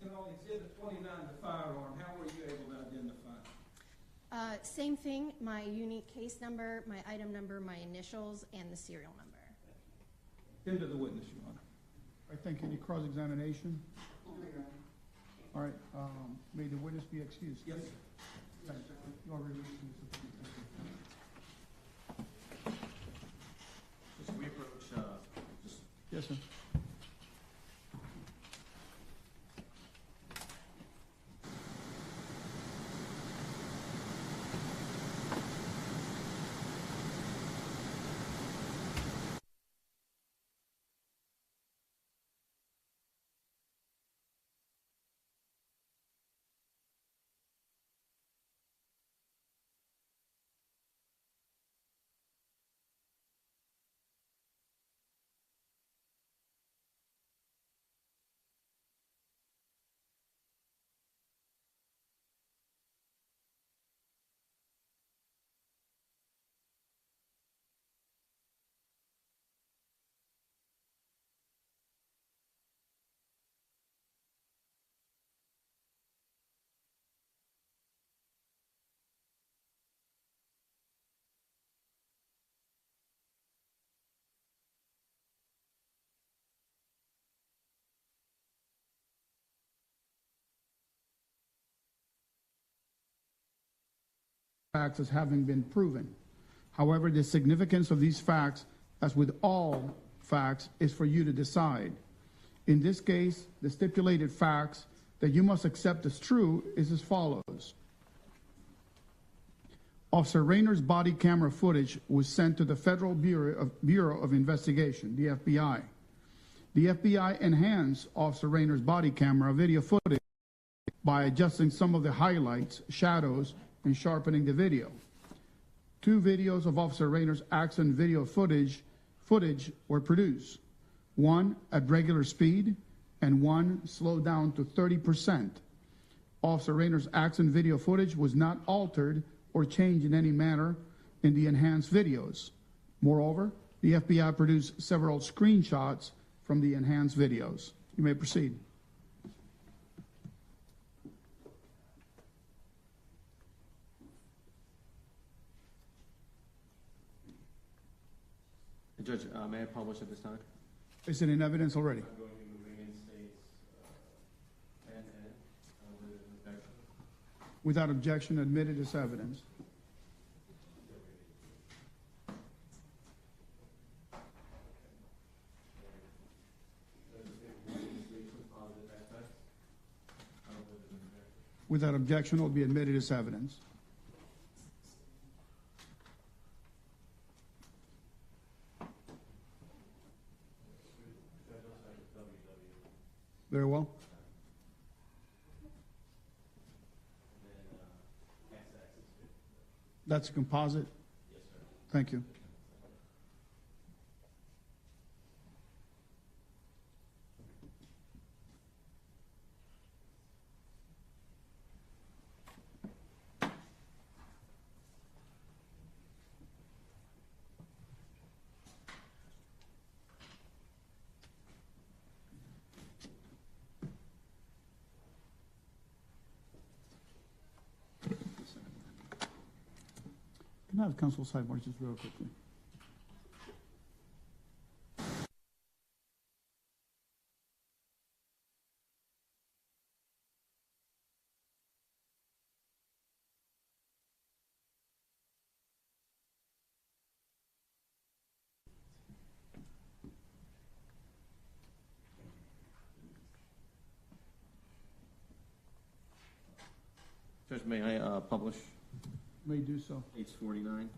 And on exhibit 29, the firearm, how were you able to identify it? Same thing, my unique case number, my item number, my initials, and the serial number. Into the witness, Your Honor. All right, thank you. Any cross-examination? All right, may the witness be excused? Yes, sir. Thank you. You are released. Just we approach, just Yes, sir. facts as having been proven. However, the significance of these facts, as with all facts, is for you to decide. In this case, the stipulated facts that you must accept as true is as follows. Officer Rayner's body camera footage was sent to the Federal Bureau of Investigation, the FBI. The FBI enhanced Officer Rayner's body camera video footage by adjusting some of the highlights, shadows, and sharpening the video. 2 videos of Officer Rayner's accident video footage were produced. One at regular speed and one slowed down to 30%. Officer Rayner's accident video footage was not altered or changed in any manner in the enhanced videos. Moreover, the FBI produced several screenshots from the enhanced videos. You may proceed. Judge, may I publish at this time? Is it in evidence already? I'm going to reinstate with objection. Without objection, admitted as evidence. Without objection, it will be admitted as evidence. Very well. That's a composite? Yes, sir. Thank you. Can I have council sidebar just real quickly? Judge, may I publish May do so. page 49?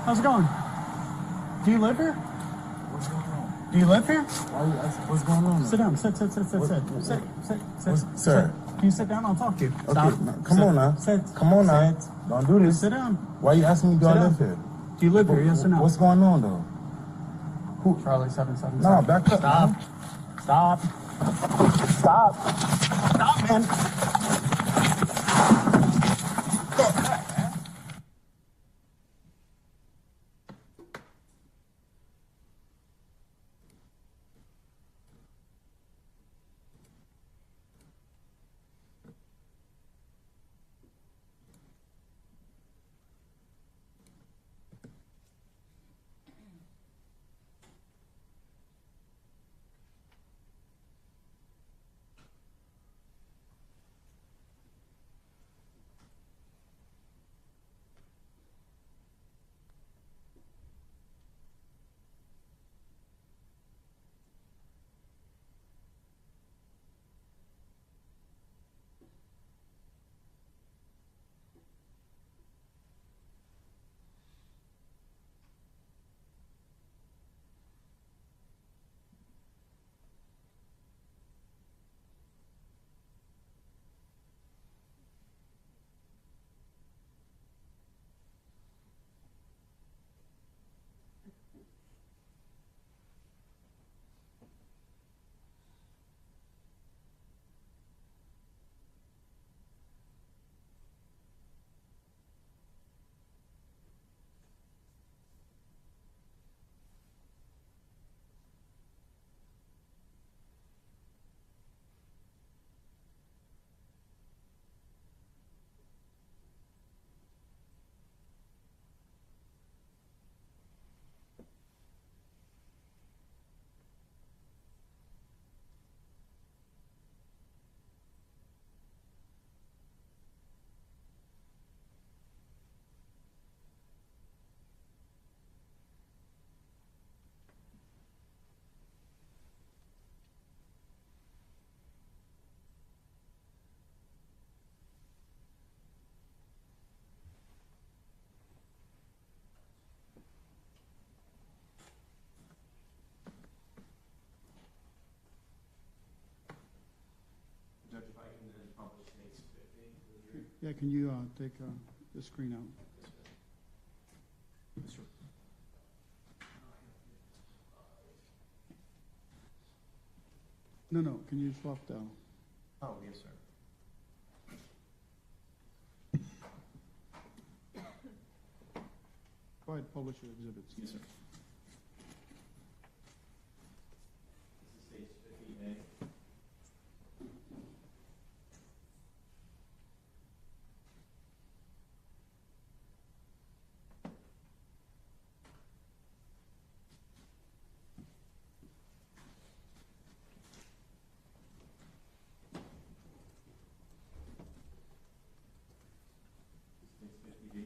How's it going? Do you live here? What's going on? Do you live here? Why you asking, what's going on? Sit down. Sit. Sir. Can you sit down? I'll talk to you. Okay, Stop. now, come on now. Sit. Come on now. Sit. Don't do this. Sit down. Why you asking me, do Sit I down. live here? Do you live here? Yes or no? What's going on though? Who? Charlie 777. No, back up. Stop. Man. Stop. Stop. Stop, man. Yeah, can you take the screen out? No, can you swap down? Oh, yes, sir. Go ahead, publish your exhibits. Yes, sir. This is stage 50A. Stage 50B.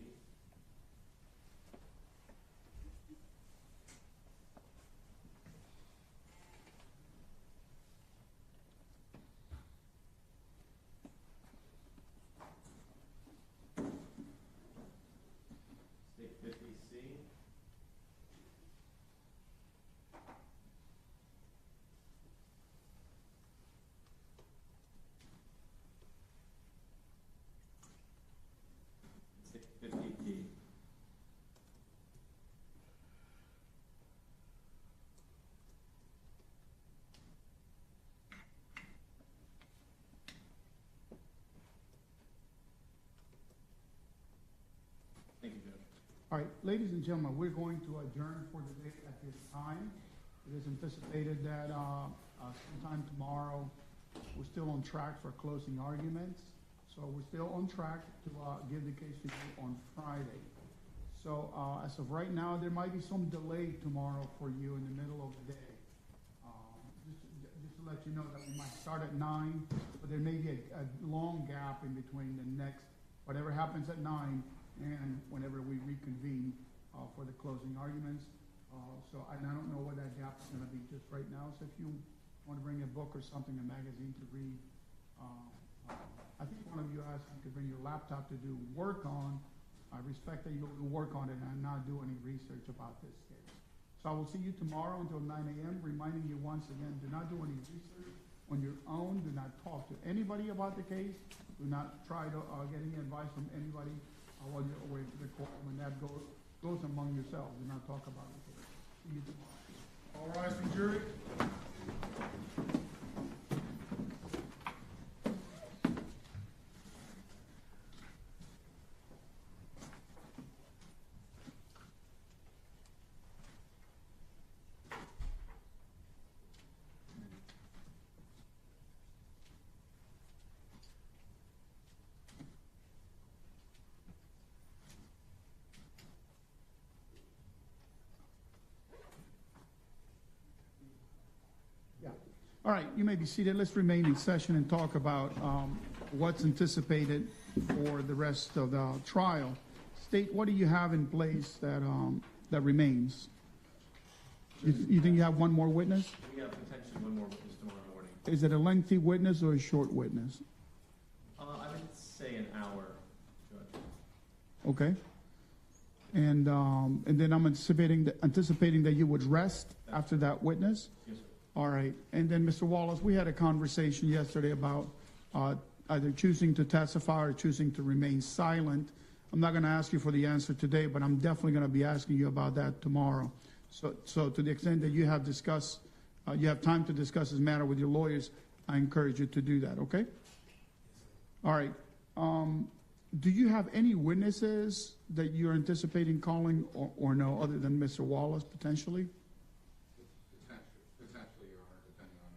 Stage 50C. Stage 50D. Thank you, Judge. All right, ladies and gentlemen, we're going to adjourn for the day at this time. It is anticipated that sometime tomorrow, we're still on track for closing arguments. So we're still on track to give the case to you on Friday. So as of right now, there might be some delay tomorrow for you in the middle of the day. Just to let you know that we might start at 9, but there may be a long gap in between the next, whatever happens at 9 and whenever we reconvene for the closing arguments. And I don't know what that gap is going to be just right now. So if you want to bring a book or something, a magazine to read, I think one of you asked if you could bring your laptop to do work on. I respect that you will work on it and not do any research about this case. So I will see you tomorrow until 9 a.m., reminding you once again, do not do any research on your own. Do not talk to anybody about the case. Do not try to get any advice from anybody while you're away from the court. When that goes among yourselves, do not talk about it. See you tomorrow. All rise, the jury. All right, you may be seated. Let's remain in session and talk about what's anticipated for the rest of the trial. State, what do you have in place that remains? You think you have one more witness? We have potentially one more witness tomorrow morning. Is it a lengthy witness or a short witness? I would say an hour, Judge. Okay. And then I'm anticipating that you would rest after that witness? Yes, sir. All right. And then, Mr. Wallace, we had a conversation yesterday about either choosing to testify or choosing to remain silent. I'm not going to ask you for the answer today, but I'm definitely going to be asking you about that tomorrow. So to the extent that you have time to discuss this matter with your lawyers, I encourage you to do that, okay? All right. Do you have any witnesses that you're anticipating calling or no, other than Mr. Wallace, potentially? Potentially, Your Honor, depending on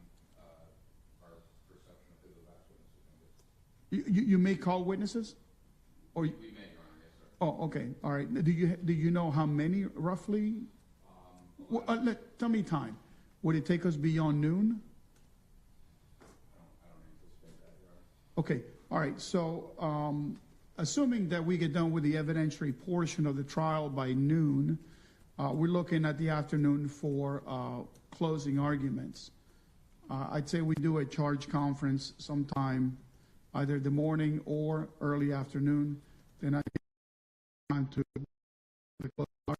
our perception of who the last witness is. You may call witnesses? Or We may, Your Honor, yes, sir. Oh, okay. All right. Do you know how many roughly? Tell me time. Would it take us beyond noon? I don't anticipate that, Your Honor. Okay. All right. So, assuming that we get done with the evidentiary portion of the trial by noon, we're looking at the afternoon for closing arguments. I'd say we do a charge conference sometime, either the morning or early afternoon. Then I get time to close